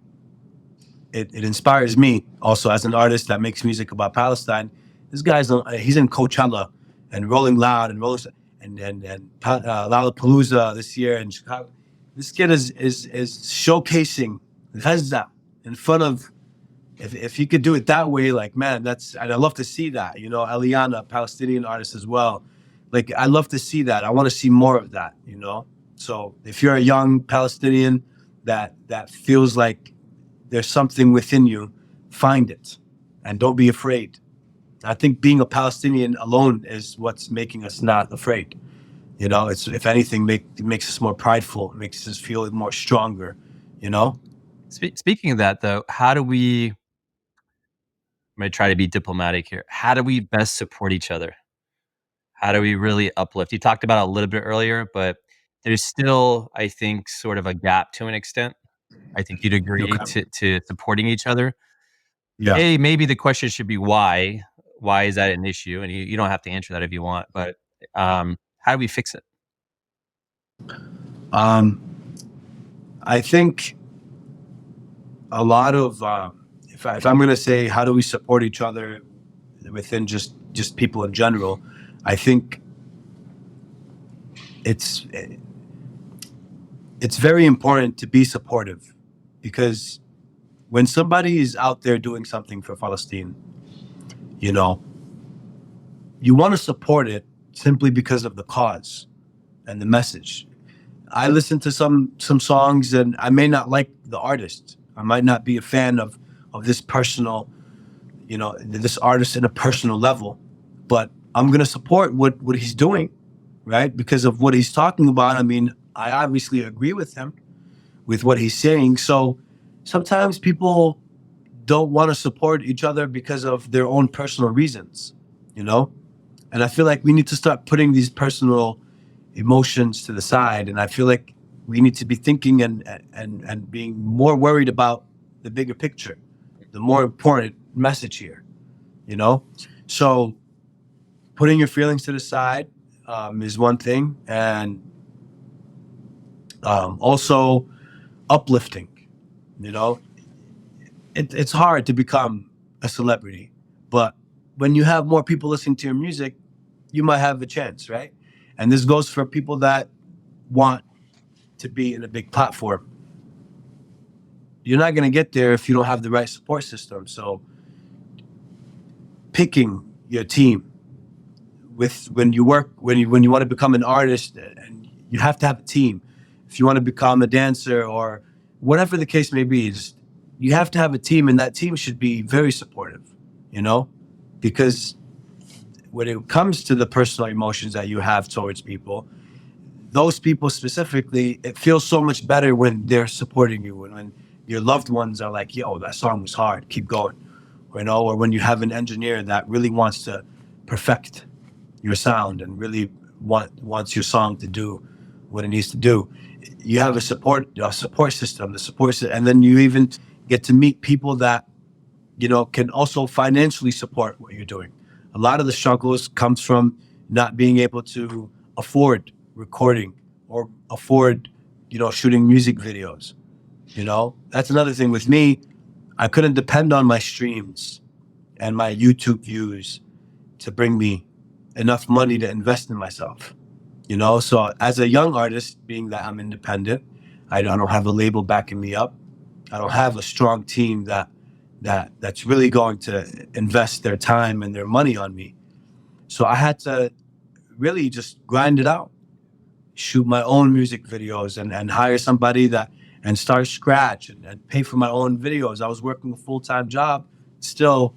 it inspires me also as an artist that makes music about Palestine. This guy's he's in Coachella and Rolling Loud and Lollapalooza this year in Chicago. This kid is showcasing Gaza in front of. If he could do it that way, like, man, and I love to see that. You know, Eliana, Palestinian artist as well. Like, I love to see that. I want to see more of that. You know, so if you're a young Palestinian that feels like there's something within you, find it, and don't be afraid. I think being a Palestinian alone is what's making us not afraid. You know, it's, if anything, it makes us more prideful. It makes us feel more stronger. You know. Speaking of that, though, how do we? I'm going to try to be diplomatic here. How do we best support each other? How do we really uplift? You talked about it a little bit earlier, but there's still, I think, sort of a gap to an extent. I think you'd agree Okay. to supporting each other. Yeah. Maybe the question should be why. Why is that an issue? And you don't have to answer that if you want, but how do we fix it? I think a lot of if I'm going to say how do we support each other within just people in general, I think it's very important to be supportive, because when somebody is out there doing something for Palestine, you know, you want to support it simply because of the cause and the message. I listen to some songs and I may not like the artist. I might not be a fan of this personal, you know, this artist in a personal level, but I'm going to support what he's doing, right? Because of what he's talking about. I mean, I obviously agree with him, with what he's saying. So sometimes people don't want to support each other because of their own personal reasons, you know? And I feel like we need to start putting these personal emotions to the side. And I feel like we need to be thinking and being more worried about the bigger picture, the more important message here, you know? So putting your feelings to the side is one thing. And also uplifting, you know? It's hard to become a celebrity, but when you have more people listening to your music, you might have a chance, right? And this goes for people that want to be in a big platform. You're not going to get there if you don't have the right support system. So picking your team when you want to become an artist, and you have to have a team. If you want to become a dancer or whatever the case may be, you have to have a team, and that team should be very supportive, you know, because when it comes to the personal emotions that you have towards people, those people specifically, it feels so much better when they're supporting you, and when your loved ones are like, yo, that song was hard, keep going, you know, or when you have an engineer that really wants to perfect your sound and really wants your song to do what it needs to do. You have a support system, and then you even get to meet people that, you know, can also financially support what you're doing. A lot of the struggles comes from not being able to afford recording or afford, you know, shooting music videos. You know, that's another thing with me. I couldn't depend on my streams and my YouTube views to bring me enough money to invest in myself. You know, so as a young artist, being that I'm independent, I don't have a label backing me up. I don't have a strong team that's really going to invest their time and their money on me. So I had to really just grind it out, shoot my own music videos and hire somebody and start scratch and pay for my own videos. I was working a full-time job, still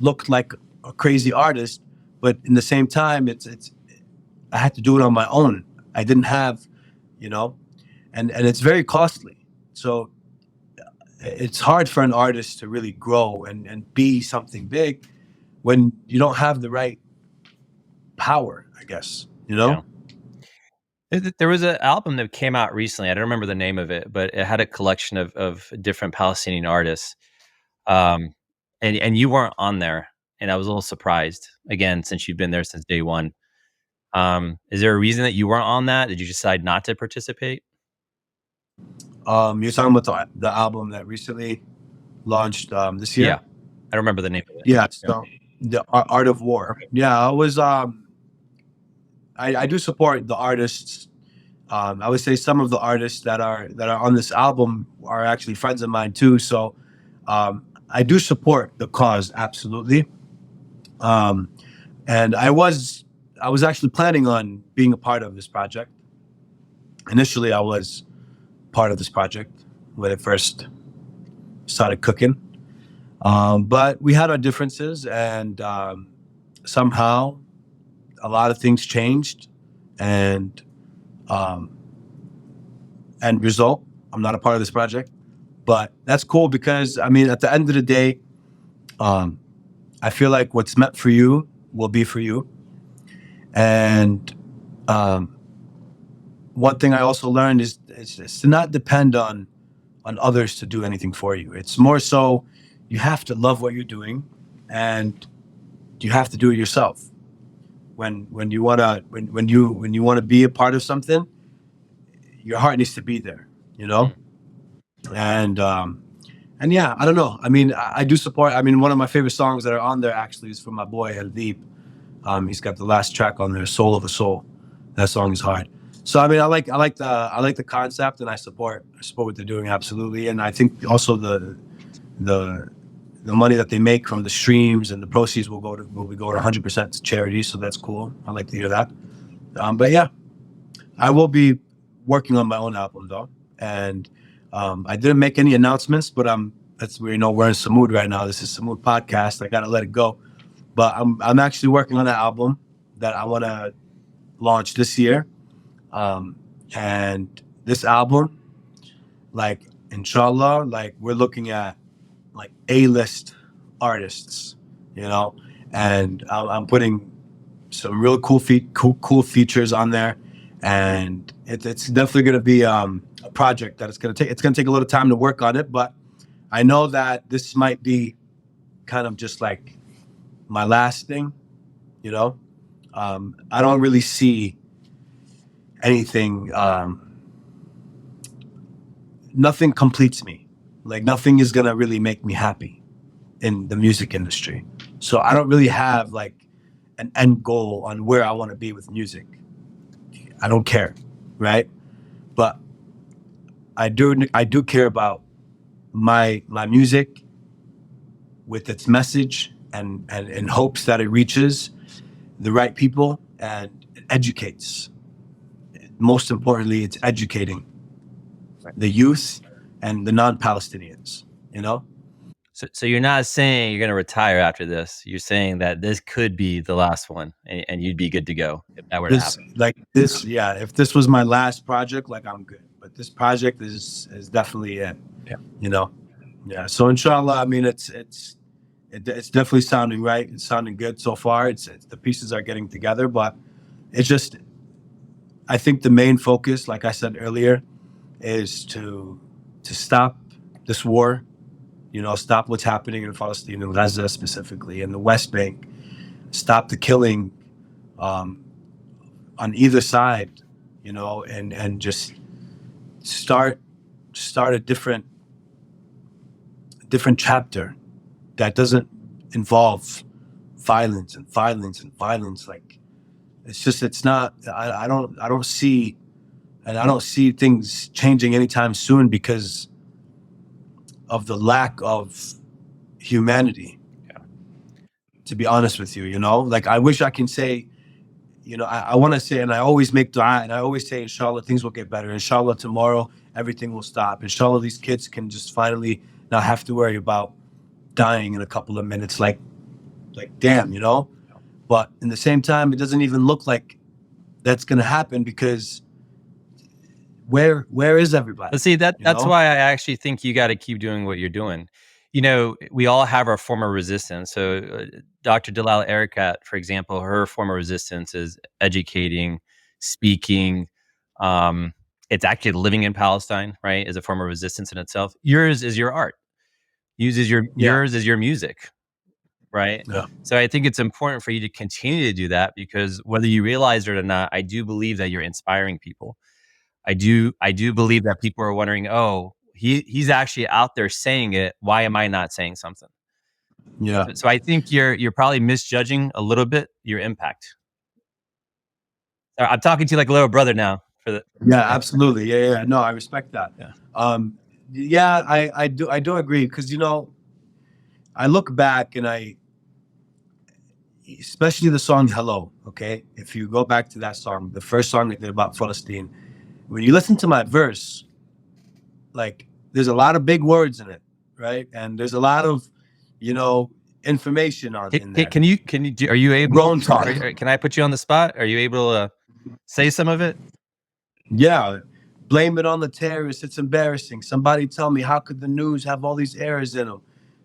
looked like a crazy artist, but in the same time, I had to do it on my own. I didn't have, you know, and it's very costly. So it's hard for an artist to really grow and be something big when you don't have the right power, I guess, you know? Yeah. There was an album that came out recently. I don't remember the name of it, but it had a collection of different Palestinian artists. And you weren't on there, and I was a little surprised, again, since you've been there since day one. Is there a reason that you weren't on that? Did you decide not to participate? You're talking about the album that recently launched this Yeah. year. I don't remember the name of it. Yeah, so the Art of War. Okay. Yeah, I was. I do support the artists. I would say some of the artists that are on this album are actually friends of mine too. So I do support the cause absolutely. And I was actually planning on being a part of this project. Initially, I was part of this project when it first started cooking. But we had our differences, and somehow a lot of things changed. And end result, I'm not a part of this project. But that's cool because, I mean, at the end of the day, I feel like what's meant for you will be for you. And one thing I also learned is to not depend on others to do anything for you. It's more so you have to love what you're doing, and you have to do it yourself. When you wanna be a part of something, your heart needs to be there, you know. And yeah, I don't know. I mean, I do support. I mean, one of my favorite songs that are on there actually is from my boy Deep. He's got the last track on there, "Soul of a Soul." That song is hard. So I mean, I like the concept, and I support what they're doing absolutely. And I think also the money that they make from the streams and the proceeds will be going 100% to charity. So that's cool. I like to hear that. But yeah, I will be working on my own album though, and I didn't make any announcements, but that's where, we're in Sumúd right now. This is Sumúd Podcast. I gotta let it go. But I'm actually working on an album that I want to launch this year. And this album, like, inshallah, like, we're looking at like A-list artists, and I'm putting some real cool features on there, and it's definitely going to be a project that it's going to take a little time to work on it. But I know that this might be kind of just like my last thing, I don't really see anything. Nothing completes me. Like, nothing is gonna really make me happy in the music industry. So I don't really have like an end goal on where I want to be with music. I don't care, right? But I do care about my music with its message, and in hopes that it reaches the right people and it educates. Most importantly, it's educating the youth and the non-Palestinians, So you're not saying you're going to retire after this. You're saying that this could be the last one, and you'd be good to go if that were to happen. Yeah, if this was my last project, like, I'm good. But this project is definitely it. Yeah. Yeah. So inshallah, I mean, it's definitely sounding right. It's sounding good so far. It's the pieces are getting together, but it's just, I think the main focus, like I said earlier, is to stop this war. Stop what's happening in Palestine, in Gaza specifically, in the West Bank. Stop the killing on either side, and just start a different chapter that doesn't involve violence and violence and violence. Like, it's not. I don't see things changing anytime soon because of the lack of humanity. Yeah. To be honest with you, like, I wish I can say, I want to say, and I always make dua, and I always say, inshallah, things will get better. Inshallah, tomorrow, everything will stop. Inshallah, these kids can just finally not have to worry about dying in a couple of minutes. Like damn, But in the same time, it doesn't even look like that's going to happen, because where is everybody? But see, that's why I actually think you got to keep doing what you're doing. We all have our form of resistance. So Dr. Dalal Erekat, for example, her form of resistance is educating, speaking. It's actually living in Palestine, right? Is a form of resistance in itself. Yours is your art. Yours is your music, right? Yeah. So I think it's important for you to continue to do that, because whether you realize it or not, I do believe that you're inspiring people. I do believe that people are wondering, oh, he's actually out there saying it. Why am I not saying something? Yeah. So I think you're probably misjudging a little bit your impact. I'm talking to you like a little brother now. Yeah, absolutely. Yeah. No, I respect that. Yeah. Yeah, I do agree, because I look back and especially the song Hello, okay? If you go back to that song, the first song I did about Palestine, when you listen to my verse, like, there's a lot of big words in it, right? And there's a lot of, information in there. Can you are you able? Grown talk. Can I put you on the spot? Are you able to say some of it? Yeah. Blame it on the terrorists. It's embarrassing. Somebody tell me, how could the news have all these errors in them?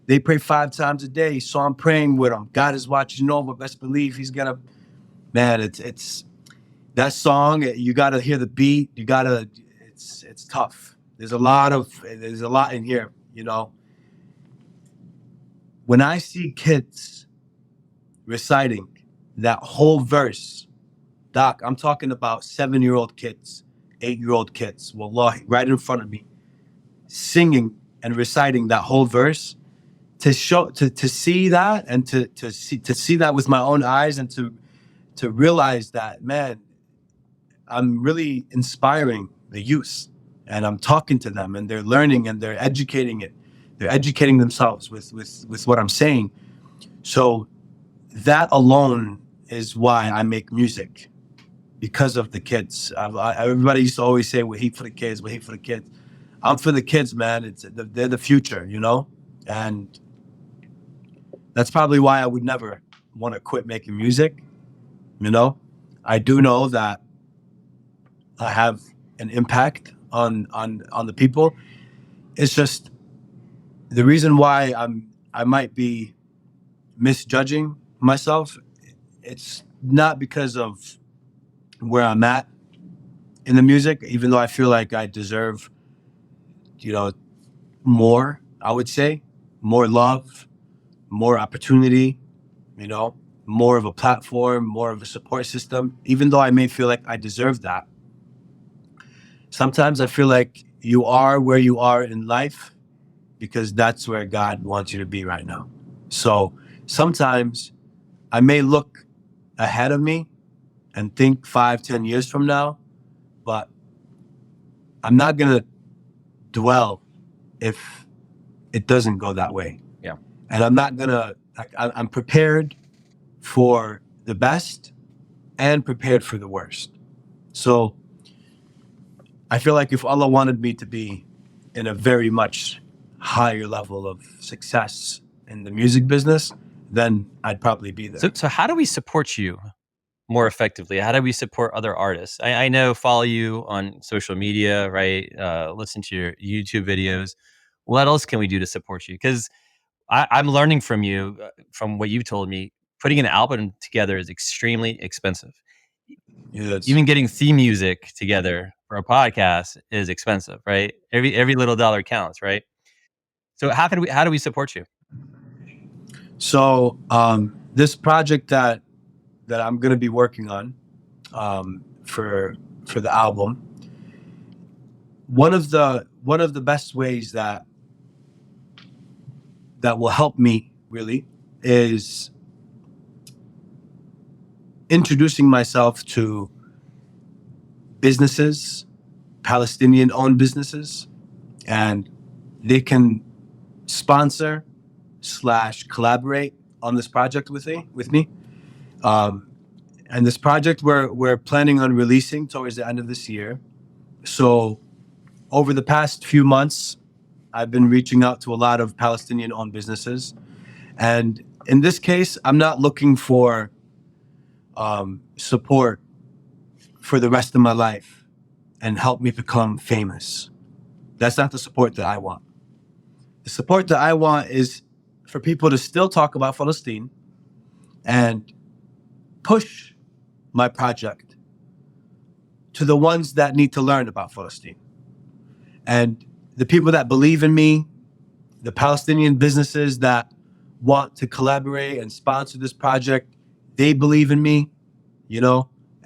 They pray 5 times a day, so I'm praying with them. God is watching over. Best believe he's gonna. Man, it's that song. You gotta hear the beat. You gotta. It's tough. There's a lot in here. When I see kids reciting that whole verse, Doc, I'm talking about 7-year-old kids, 8-year-old kids, wallahi, right in front of me, singing and reciting that whole verse. To see that, and to see that with my own eyes, and to realize that, man, I'm really inspiring the youth, and I'm talking to them, and they're learning, and they're educating themselves with what I'm saying. So that alone is why I make music, because of the kids. Everybody used to always say, Waheeb for the kids, Waheeb for the kids. I'm for the kids, man. They're the future, and that's probably why I would never want to quit making music. I do know that I have an impact on the people. It's just the reason why I might be misjudging myself. It's not because of where I'm at in the music, even though I feel like I deserve, more. I would say more love, more opportunity, more of a platform, more of a support system. Even though I may feel like I deserve that, sometimes I feel like you are where you are in life because that's where God wants you to be right now. So sometimes I may look ahead of me and think 5-10 years from now, but I'm not going to dwell if it doesn't go that way. Yeah. And I'm not going to, I'm prepared for the best and prepared for the worst. So I feel like if Allah wanted me to be in a very much higher level of success in the music business, then I'd probably be there. So how do we support you more effectively? How do we support other artists? I know, follow you on social media, right? Listen to your YouTube videos. What else can we do to support you? Because I'm learning from you, from what you've told me. Putting an album together is extremely expensive. Yes. Even getting theme music together for a podcast is expensive, right? Every little dollar counts, right? So how do we support you? So this project that I'm going to be working on for the album, one of the best ways that will help me really is introducing myself to businesses, Palestinian-owned businesses, and they can sponsor / collaborate on this project with me. And this project we're planning on releasing towards the end of this year. So over the past few months, I've been reaching out to a lot of Palestinian-owned businesses. And in this case, I'm not looking for support for the rest of my life and help me become famous. That's not the support that I want. The support that I want is for people to still talk about Palestine and push my project to the ones that need to learn about Palestine. And the people that believe in me, the Palestinian businesses that want to collaborate and sponsor this project, they believe in me,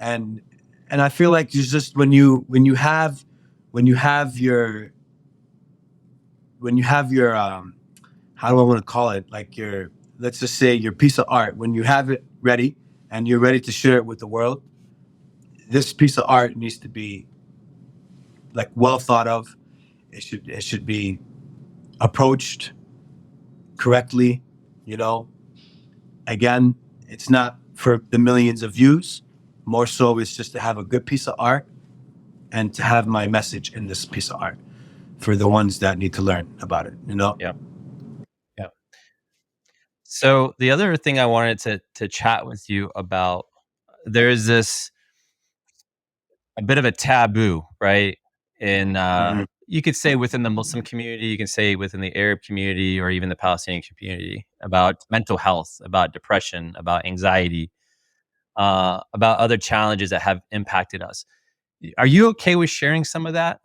and I feel like it's just when you have your when you have your how do I want to call it? Like your, let's just say your piece of art, when you have it ready and you're ready to share it with the world, this piece of art needs to be like well thought of. It should be approached correctly, you know. Again, it's not for the millions of views. More so, it's just to have a good piece of art and to have my message in this piece of art for the ones that need to learn about it, you know? Yeah. Yeah. So the other thing I wanted to chat with you about, there's this a bit of a taboo, right? In Mhm. you could say within the Muslim community, you can say within the Arab community, or even the Palestinian community, about mental health, about depression, about anxiety, about other challenges that have impacted us. Are you okay with sharing some of that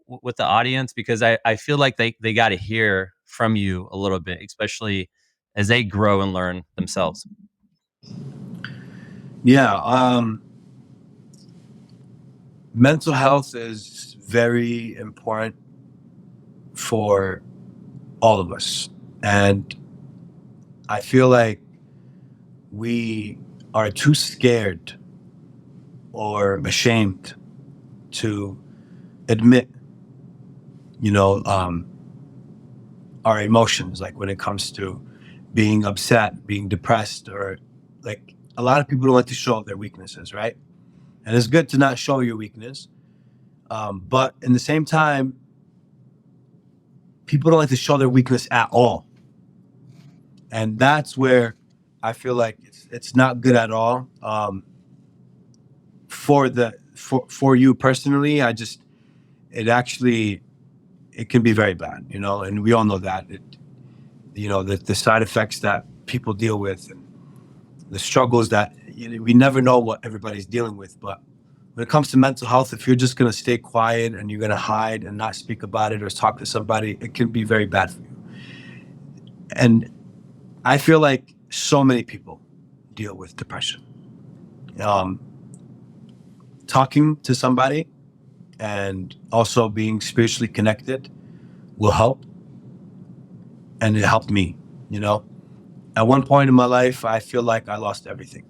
with the audience? Because I feel like they got to hear from you a little bit, especially as they grow and learn themselves. Yeah. Mental health is very important for all of us. And I feel like we are too scared or ashamed to admit, you know, our emotions, like when it comes to being upset, being depressed, or like a lot of people don't like to show their weaknesses, right? And it's good to not show your weakness. But in the same time, people don't like to show their weakness at all. And that's where I feel like it's not good at all. For you personally, it actually, it can be very bad, you know, and we all know that. You know, the side effects that people deal with and the struggles that, you know, we never know what everybody's dealing with. But when it comes to mental health, if you're just going to stay quiet and you're going to hide and not speak about it or talk to somebody, it can be very bad for you. And I feel like so many people deal with depression. Talking to somebody and also being spiritually connected will help. And it helped me, you know. At one point in my life, I feel like I lost everything.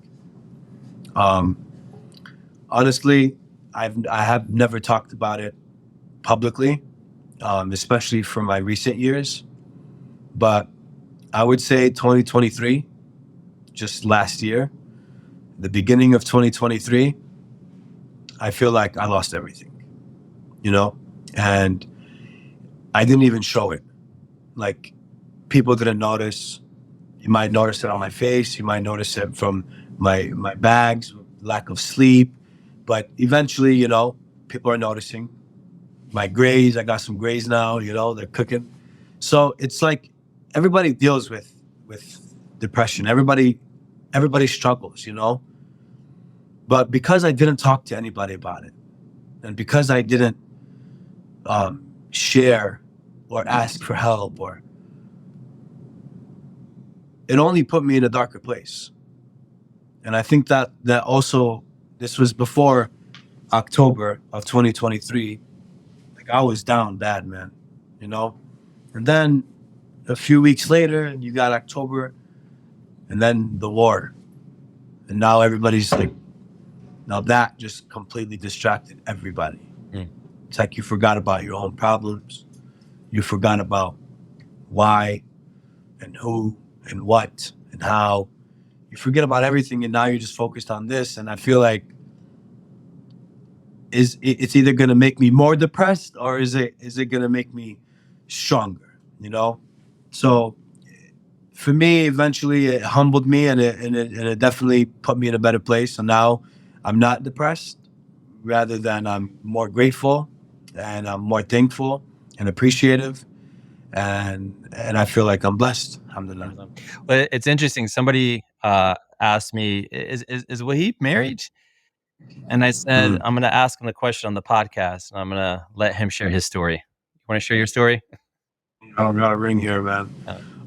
Honestly, I have never talked about it publicly, especially for my recent years. But I would say 2023, just last year, the beginning of 2023, I feel like I lost everything, you know, and I didn't even show it. Like, people didn't notice. You might notice it on my face. You might notice it from my bags, lack of sleep. But eventually, you know, people are noticing my grays. I got some grays now, you know, they're cooking. So it's like everybody deals with depression. Everybody struggles, you know. But because I didn't talk to anybody about it, and because I didn't share or ask for help, or it only put me in a darker place. And I think that also, this was before October of 2023. Like, I was down bad, man, you know. And then a few weeks later, you got October, and then the war, and now everybody's like, now that just completely distracted everybody. It's like you forgot about your own problems. You forgot about why and who and what and how. You forget about everything, and now you're just focused on this. And I feel like it's either going to make me more depressed, or is it going to make me stronger, you know? So for me, eventually it humbled me, and it definitely put me in a better place. So now I'm not depressed, rather than I'm more grateful, and I'm more thankful and appreciative, and I feel like I'm blessed. Alhamdulillah. Well, it's interesting. Somebody asked me, "Is Waheeb married?" And I said, "I'm going to ask him the question on the podcast, and I'm going to let him share his story." You want to share your story? I don't got a ring here, man.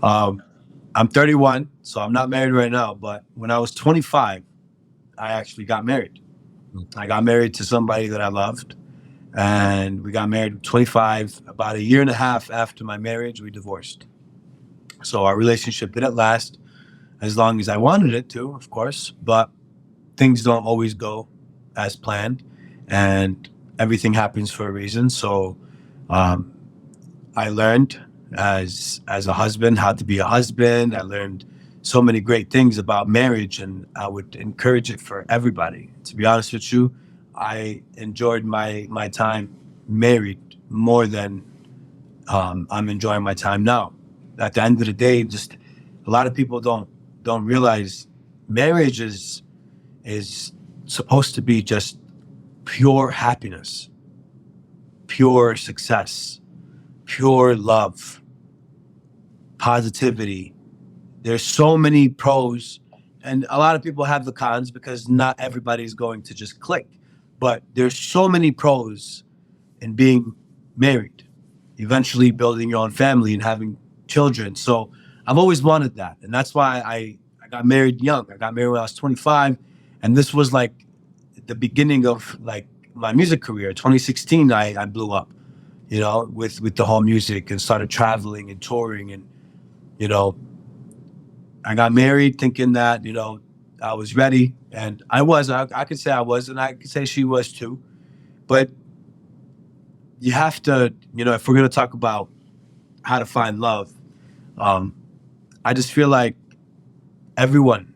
I'm 31, so I'm not married right now. But when I was 25, I actually got married. I got married to somebody that I loved, and we got married at 25. About a year and a half after my marriage, we divorced. So our relationship didn't last as long as I wanted it to, of course, but things don't always go as planned, and everything happens for a reason. So I learned as a husband how to be a husband. I learned so many great things about marriage, and I would encourage it for everybody. To be honest with you, I enjoyed my time married more than I'm enjoying my time now. At the end of the day, just a lot of people don't realize marriage is supposed to be just pure happiness, pure success, pure love, positivity. There's so many pros, and a lot of people have the cons because not everybody's going to just click. But there's so many pros in being married, eventually building your own family and having children. So I've always wanted that. And that's why I got married young. I got married when I was 25. And this was like the beginning of like my music career. 2016, I blew up, with the whole music, and started traveling and touring. And, I got married thinking that, I was ready. And I was. I could say I was, and I could say she was too. But you have to, if we're going to talk about how to find love, I just feel like everyone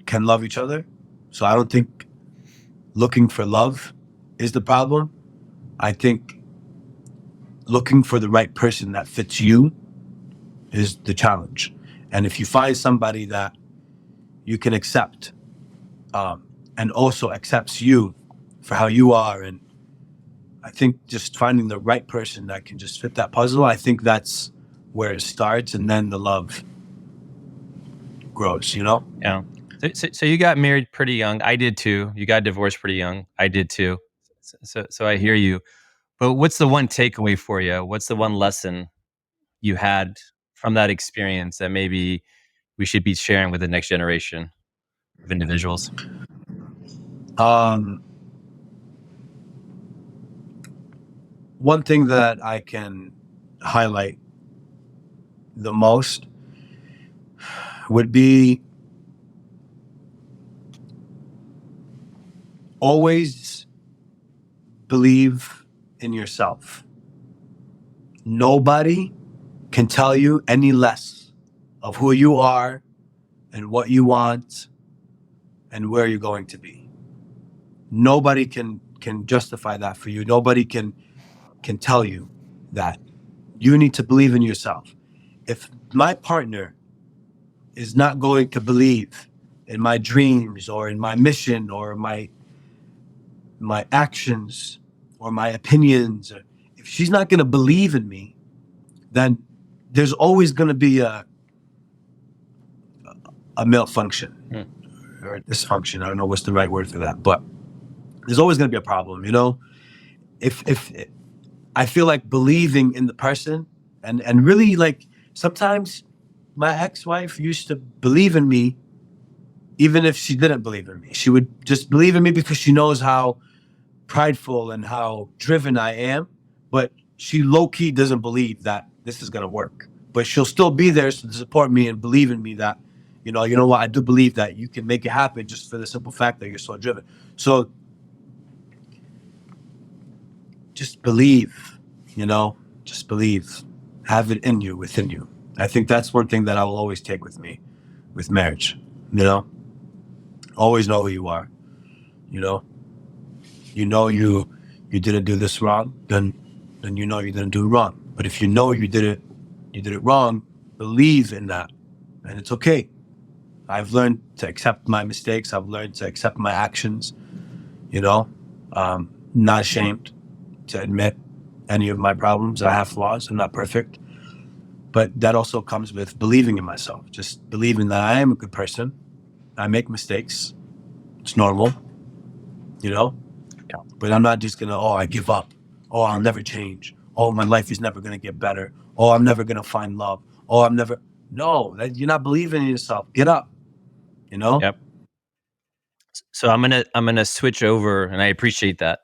can love each other. So I don't think looking for love is the problem. I think looking for the right person that fits you is the challenge. And if you find somebody that you can accept, and also accepts you for how you are, and I think just finding the right person that can just fit that puzzle, I think that's where it starts, and then the love grows, Yeah. So you got married pretty young. I did too. You got divorced pretty young. I did too. So I hear you. But what's the one takeaway for you? What's the one lesson you had from that experience that maybe we should be sharing with the next generation of individuals? One thing that I can highlight the most would be always believe in yourself. Nobody can tell you any less of who you are and what you want and where you're going to be. Nobody can justify that for you. Nobody can tell you that. You need to believe in yourself. If my partner is not going to believe in my dreams or in my mission or my actions or my opinions, or if she's not going to believe in me, then there's always going to be a malfunction or a dysfunction. I don't know what's the right word for that, but there's always going to be a problem, If I feel like believing in the person, and really, like, sometimes my ex-wife used to believe in me even if she didn't believe in me. She would just believe in me because she knows how prideful and how driven I am, but she low-key doesn't believe that this is going to work. But she'll still be there to support me and believe in me that, you know what, I do believe that you can make it happen just for the simple fact that you're so driven. So just believe, just believe. Have it in you, within you. I think that's one thing that I will always take with me with marriage, Always know who you are, you didn't do this wrong, then you didn't do it wrong. But if you did it wrong, believe in that. And it's okay. I've learned to accept my mistakes. I've learned to accept my actions, not ashamed to admit any of my problems. I have flaws. I'm not perfect. But that also comes with believing in myself. Just believing that I am a good person. I make mistakes. It's normal, But I'm not just I give up. I'll never change. My life is never going to get better. I'm never going to find love. No, you're not believing in yourself. Get up, Yep. So I'm gonna switch over, and I appreciate that.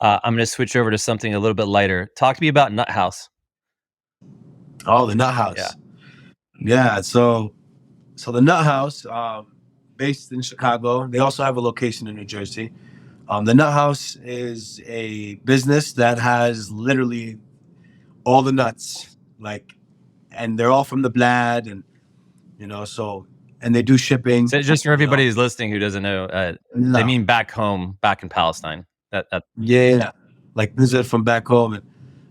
I'm going to switch over to something a little bit lighter. Talk to me about Nut House. Oh, the Nut House. Yeah. So the Nut House, based in Chicago. They also have a location in New Jersey. The Nut House is a business that has literally all the nuts, and they're all from the blad, and and they do shipping. So just for everybody who's listening who doesn't know, they mean back home, back in Palestine. Yeah, like visit from back home. And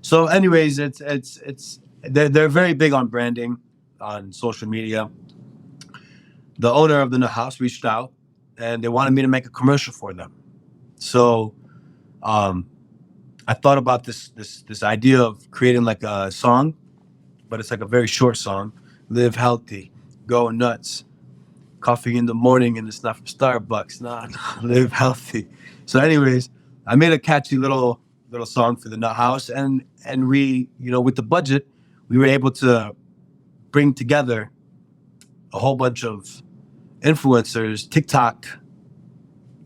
so, anyways, they're very big on branding on social media. The owner of the Nut House reached out, and they wanted me to make a commercial for them. So, I thought about this idea of creating like a song, but it's like a very short song. Live healthy, go nuts. Coffee in the morning, and it's not from Starbucks. Nah, live healthy. So, anyways, I made a catchy little song for the Nut House, and we, with the budget, we were able to bring together a whole bunch of influencers, TikTok,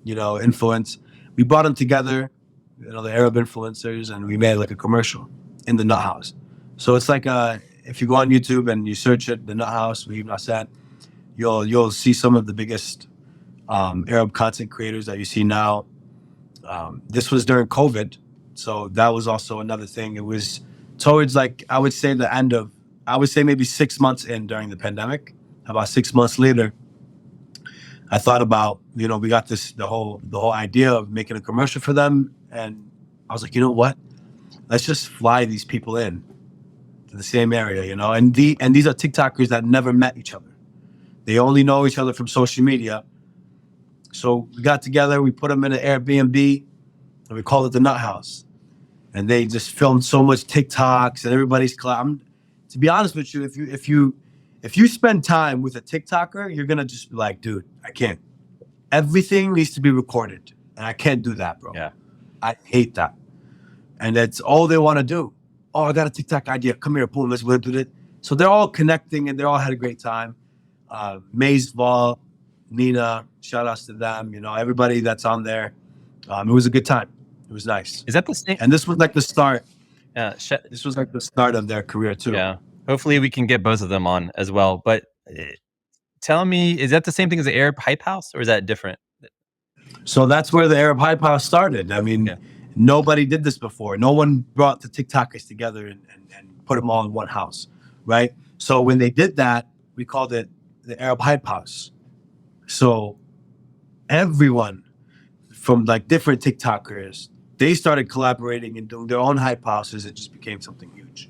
influence. We brought them together, the Arab influencers, and we made like a commercial in the Nut House. So it's like if you go on YouTube and you search it, the Nut House, Waheeb Nasan, you'll see some of the biggest Arab content creators that you see now. This was during COVID, so that was also another thing. It was towards I would say maybe 6 months in during the pandemic. About 6 months later, I thought about, we got the whole idea of making a commercial for them, and I was like, you know what? Let's just fly these people in to the same area, and these are TikTokers that never met each other. They only know each other from social media. So we got together, we put them in an Airbnb, and we called it the Nut House. And they just filmed so much TikToks, and everybody's to be honest with you, if you spend time with a TikToker, you're gonna just be like, dude, I can't. Everything needs to be recorded, and I can't do that, bro. Yeah, I hate that. And that's all they want to do. Oh, I got a TikTok idea. Come here, boom, let's do it. So they're all connecting, and they all had a great time. Maze Val, Nina, shout outs to them. Everybody that's on there. It was a good time. It was nice. Is that the same? And this was like the start. Yeah, this was like the start of their career too. Yeah. Hopefully we can get both of them on as well. But tell me, is that the same thing as the Arab Hype House, or is that different? So that's where the Arab Hype House started. I mean, Nobody did this before. No one brought the TikTokers together and put them all in one house, right? So when they did that, we called it the Arab Hype House. So everyone from different TikTokers, they started collaborating and doing their own hype houses. It just became something huge.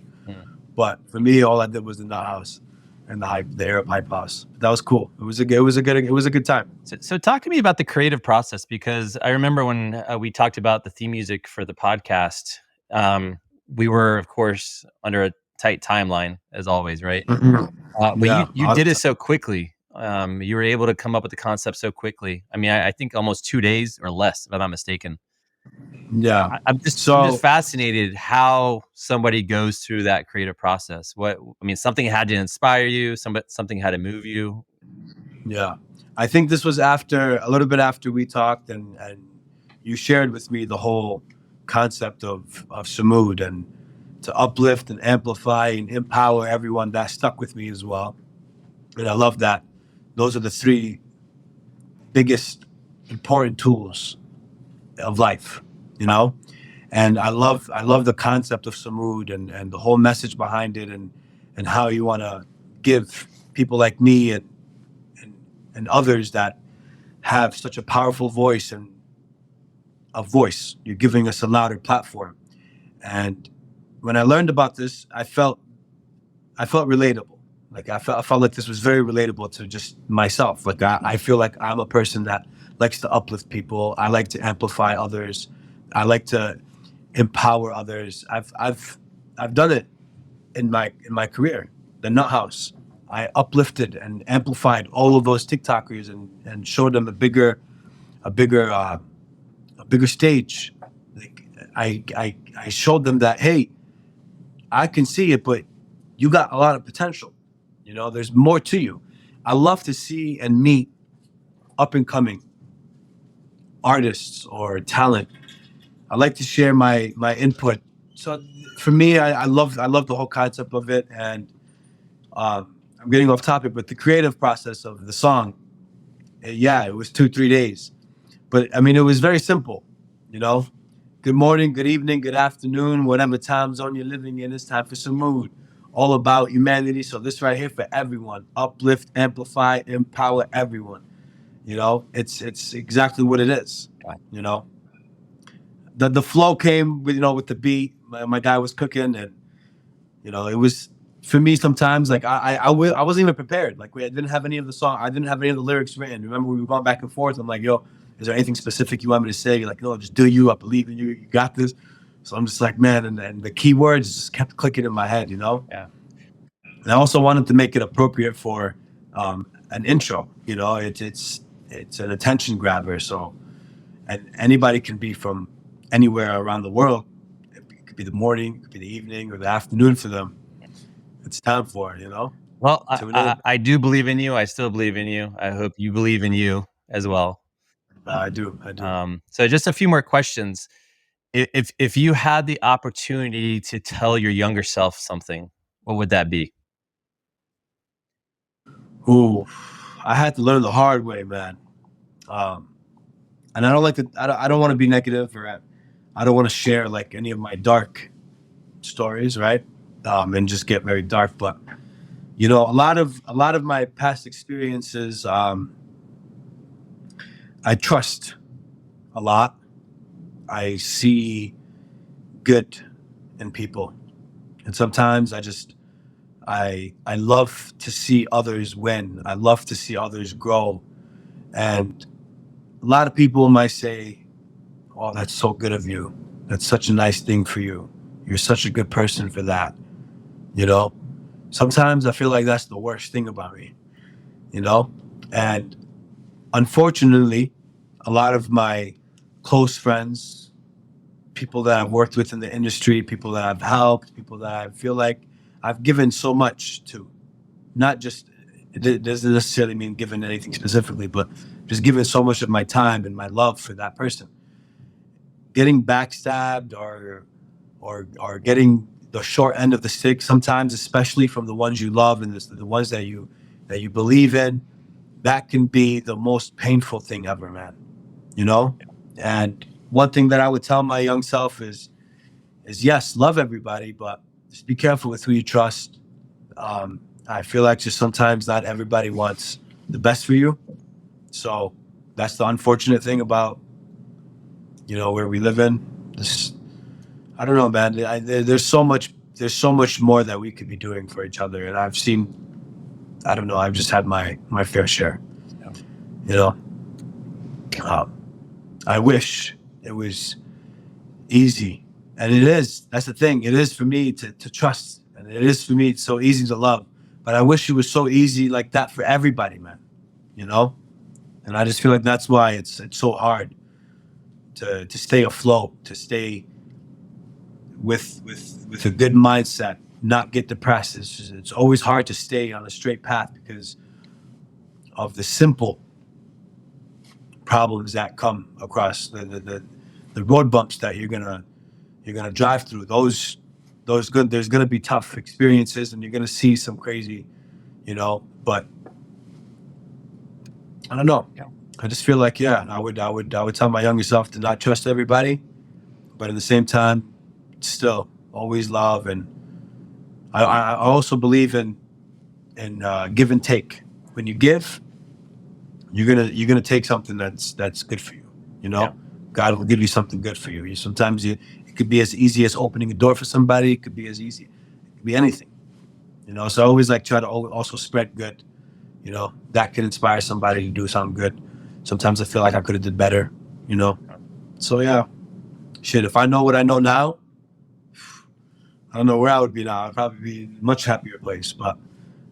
But for me, all I did was the Nut House and the Arab Hype House. That was cool. It was a good time. So talk to me about the creative process, because I remember when we talked about the theme music for the podcast, we were, of course, under a tight timeline as always, right? But you did it so quickly. You were able to come up with the concept so quickly. I mean, I think almost 2 days or less, if I'm not mistaken. Yeah, I'm just fascinated how somebody goes through that creative process. Something had to inspire you. Something had to move you. Yeah, I think this was a little bit after we talked, and you shared with me the whole concept of Sumud, and to uplift and amplify and empower everyone. That stuck with me as well, and I love that. Those are the 3 biggest important tools of life. And I love the concept of Sumud and the whole message behind it, and how you want to give people like me and others that have such a powerful voice and a voice. You're giving us a louder platform. And when I learned about this, I felt relatable. I felt like this was very relatable to just myself. I feel like I'm a person that likes to uplift people. I like to amplify others. I like to empower others. I've done it in my career. The Nut House, I uplifted and amplified all of those TikTokers and showed them a bigger stage. I showed them that, hey, I can see it, but you got a lot of potential. There's more to you. I love to see and meet up and coming artists or talent I like to share my input. So for me, I love the whole concept of it, and I'm getting off topic, but the creative process of the song, yeah, it was 2-3 days, but I mean, it was very simple, you know. Good morning, good evening, good afternoon, whatever time zone you're living in. It's time for Sumud. All about humanity. So this right here for everyone: uplift, amplify, empower everyone. You know, it's exactly what it is. Right. You know, the flow came with, with the beat. My guy was cooking, and it was, for me, sometimes like I wasn't even prepared. Like, I didn't have any of the song. I didn't have any of the lyrics written. Remember, we were going back and forth. I'm like, yo, is there anything specific you want me to say? You're like, no, just do you. I believe in you. You got this. So I'm just like, man, and the key words just kept clicking in my head, Yeah. And I also wanted to make it appropriate for an intro. It's an attention grabber. So, and anybody can be from anywhere around the world. It could be the morning, it could be the evening, or the afternoon for them. It's time for it, Well, Tune in. I do believe in you. I still believe in you. I hope you believe in you as well. I do. So just a few more questions. If you had the opportunity to tell your younger self something, what would that be? Ooh, I had to learn the hard way, man. And I don't like to. I don't want to be negative, or I don't want to share like any of my dark stories, right? And just get very dark. But a lot of my past experiences, I trust a lot. I see good in people, and sometimes I love to see others win. I love to see others grow, and a lot of people might say, "Oh, that's so good of you. That's such a nice thing for you. You're such a good person for that." Sometimes I feel like that's the worst thing about me. And unfortunately, a lot of my close friends, people that I've worked with in the industry, people that I've helped, people that I feel like I've given so much to, not just, it doesn't necessarily mean giving anything specifically, but just giving so much of my time and my love for that person. Getting backstabbed or getting the short end of the stick sometimes, especially from the ones you love and the ones that you believe in, that can be the most painful thing ever, man. And one thing that I would tell my young self is yes, love everybody, but just be careful with who you trust. I feel like just sometimes not everybody wants the best for you. So that's the unfortunate thing about, where we live in. I don't know, man. There's so much more that we could be doing for each other. And I've just had my fair share, I wish it was easy. And it is. That's the thing. It is for me to trust. And it is for me. It's so easy to love. But I wish it was so easy like that for everybody, man. And I just feel like that's why it's so hard to stay afloat, to stay with a good mindset, not get depressed. It's always hard to stay on a straight path because of the simple problems that come across, the road bumps that you're gonna drive through. There's gonna be tough experiences, and you're gonna see some crazy, But I don't know. Yeah. I just feel like, I would tell my younger self to not trust everybody, but at the same time, still always love. And I also believe in give and take. When you give, you're gonna take something that's good for you. Yeah. God will give you something good for you. Sometimes it could be as easy as opening a door for somebody. It could be as easy. It could be anything. So I always try to also spread good. That could inspire somebody to do something good. Sometimes I feel like I could have did better. So yeah, shit. If I know what I know now, I don't know where I would be now. I'd probably be in a much happier place. But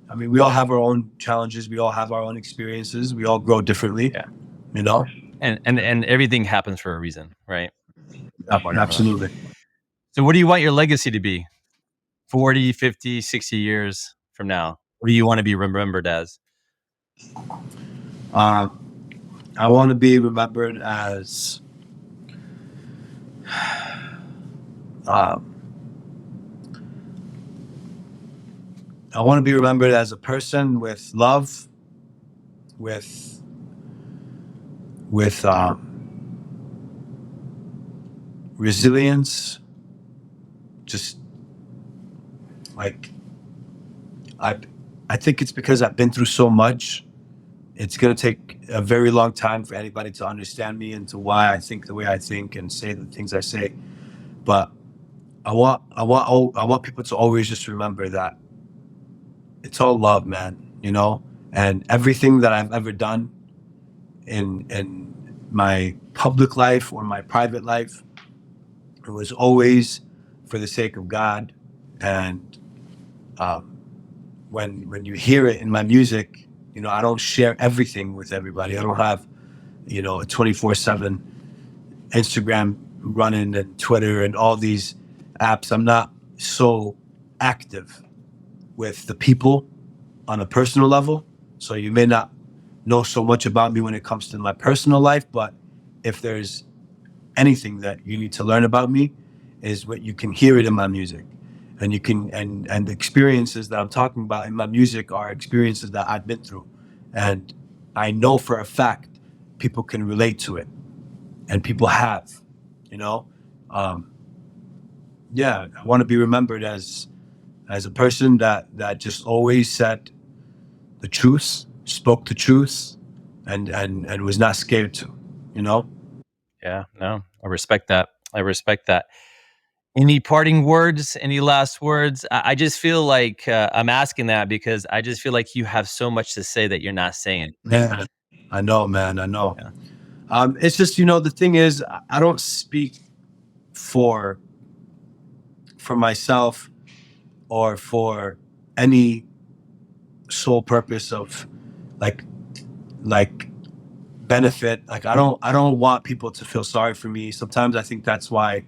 I mean, we all have our own challenges. We all have our own experiences. We all grow differently. Yeah. And everything happens for a reason, right? Absolutely. So what do you want your legacy to be? 40, 50, 60 years from now? What do you want to be remembered as? I want to be remembered as I want to be remembered as a person with love, with resilience. Just like I think it's because I've been through so much. It's gonna take a very long time for anybody to understand me and to why I think the way I think and say the things I say. But I want people to always just remember that it's all love, man, you know? And everything that I've ever done in my public life or my private life, it was always for the sake of God. And when you hear it in my music, you know, I don't share everything with everybody. I don't have, you know, a 24/7 Instagram running and Twitter and all these apps. I'm not so active with the people on a personal level. So you may not know so much about me when it comes to my personal life, but if there's anything that you need to learn about me, is what you can hear it in my music. And you can, and the experiences that I'm talking about in my music are experiences that I've been through. And I know for a fact people can relate to it, and people have, you know. Yeah, I want to be remembered as a person that just always said the truth, spoke the truth, and was not scared to, you know. Yeah, no, I respect that. Any parting words? Any last words? I just feel like I'm asking that because I just feel like you have so much to say that you're not saying. Yeah, I know, man. I know. Yeah. It's just, you know, the thing is, I don't speak for myself or for any sole purpose of like benefit. Like I don't want people to feel sorry for me. Sometimes I think that's why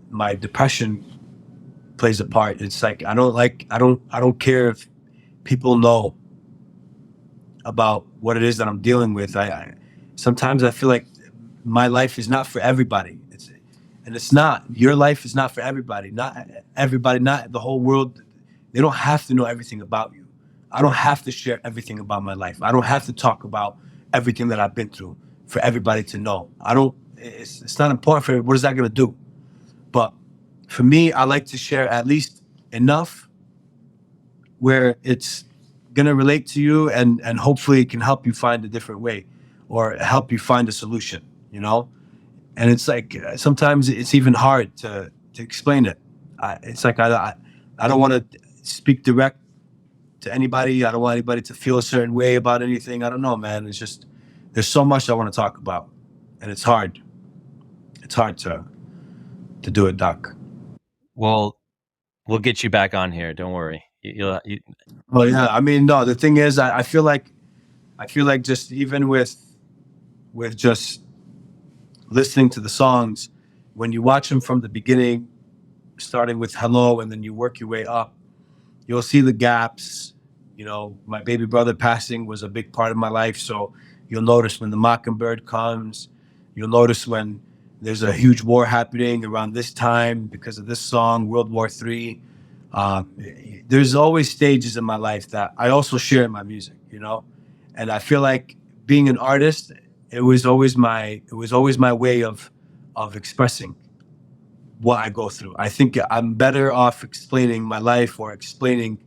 my depression plays a part. It's like I don't care if people know about what it is that I'm dealing with. I sometimes I feel like my life is not for everybody. It's not. Your life is not for everybody. Not everybody, not the whole world. They don't have to know everything about you. I don't have to share everything about my life. I don't have to talk about everything that I've been through for everybody to know. It's not important for what is that going to do? But for me, I like to share at least enough where it's going to relate to you and hopefully it can help you find a different way or help you find a solution, you know? And it's like, sometimes it's even hard to explain it. It's like, I don't want to speak direct to anybody. I don't want anybody to feel a certain way about anything. I don't know, man. It's just, there's so much I want to talk about and it's hard. It's hard to do it, Doc. Well, we'll get you back on here. Don't worry. Well, yeah. I mean, no. The thing is, I feel like just even with just listening to the songs, when you watch them from the beginning, starting with Hello, and then you work your way up, you'll see the gaps. You know, my baby brother passing was a big part of my life, so you'll notice when the Mockingbird comes. You'll notice when there's a huge war happening around this time because of this song, World War III. There's always stages in my life that I also share in my music, you know? And I feel like being an artist, it was always my way of expressing what I go through. I think I'm better off explaining my life or explaining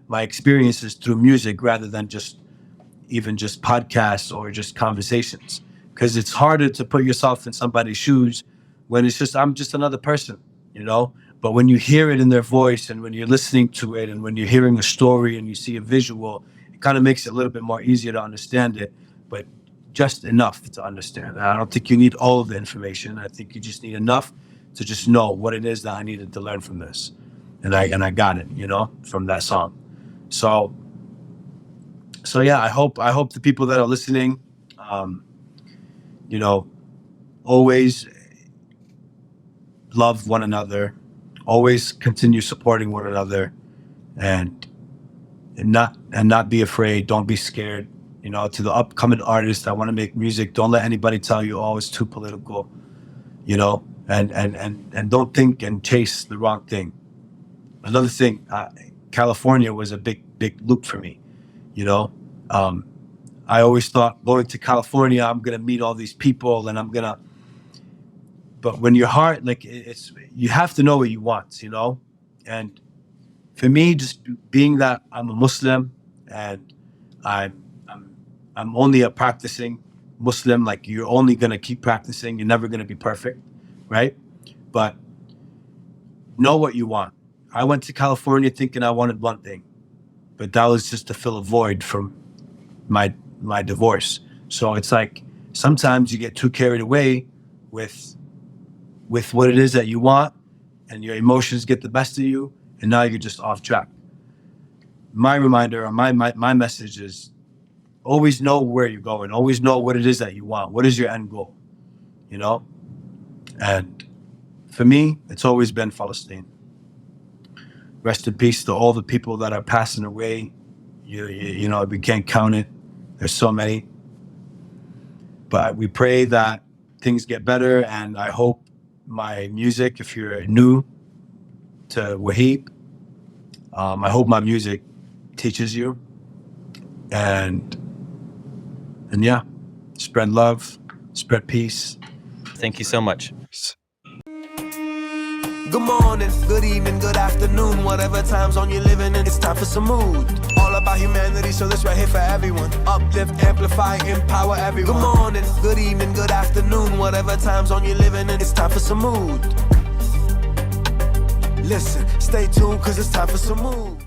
my experiences through music rather than just podcasts or just conversations. Because it's harder to put yourself in somebody's shoes when it's just, I'm just another person, you know? But when you hear it in their voice and when you're listening to it and when you're hearing a story and you see a visual, it kind of makes it a little bit more easier to understand it, but just enough to understand. I don't think you need all of the information. I think you just need enough to just know what it is that I needed to learn from this. And I got it, you know, from that song. So yeah, I hope the people that are listening, you know, always love one another, always continue supporting one another, and not be afraid. Don't be scared. You know, to the upcoming artists that want to make music, don't let anybody tell you, oh, it's too political. You know, and don't think and chase the wrong thing. Another thing, California was a big loop for me. You know, I always thought going to California, I'm gonna meet all these people, and but when your heart, like, you have to know what you want, you know. And for me, just being that I'm a Muslim and I'm only a practicing Muslim, like, you're only gonna keep practicing, you're never gonna be perfect, right? But know what you want. I went to California thinking I wanted one thing, but that was just to fill a void from my divorce. So it's like sometimes you get too carried away with what it is that you want, and your emotions get the best of you, and now you're just off track. My reminder, or my message is, always know where you're going. Always know what it is that you want. What is your end goal? You know? And for me, it's always been Palestine. Rest in peace to all the people that are passing away. You know, we can't count it. There's so many. But we pray that things get better, and I hope my music, if you're new to Waheeb, I hope my music teaches you. And yeah, spread love, spread peace. Thank you so much. Good morning, good evening, good afternoon, whatever time zone you're living in, it's time for Sumud. All about humanity, so this right here for everyone. Uplift, amplify, empower everyone. Good morning, good evening, good afternoon, whatever time zone you're living in, it's time for Sumud. Listen, stay tuned, cause it's time for Sumud.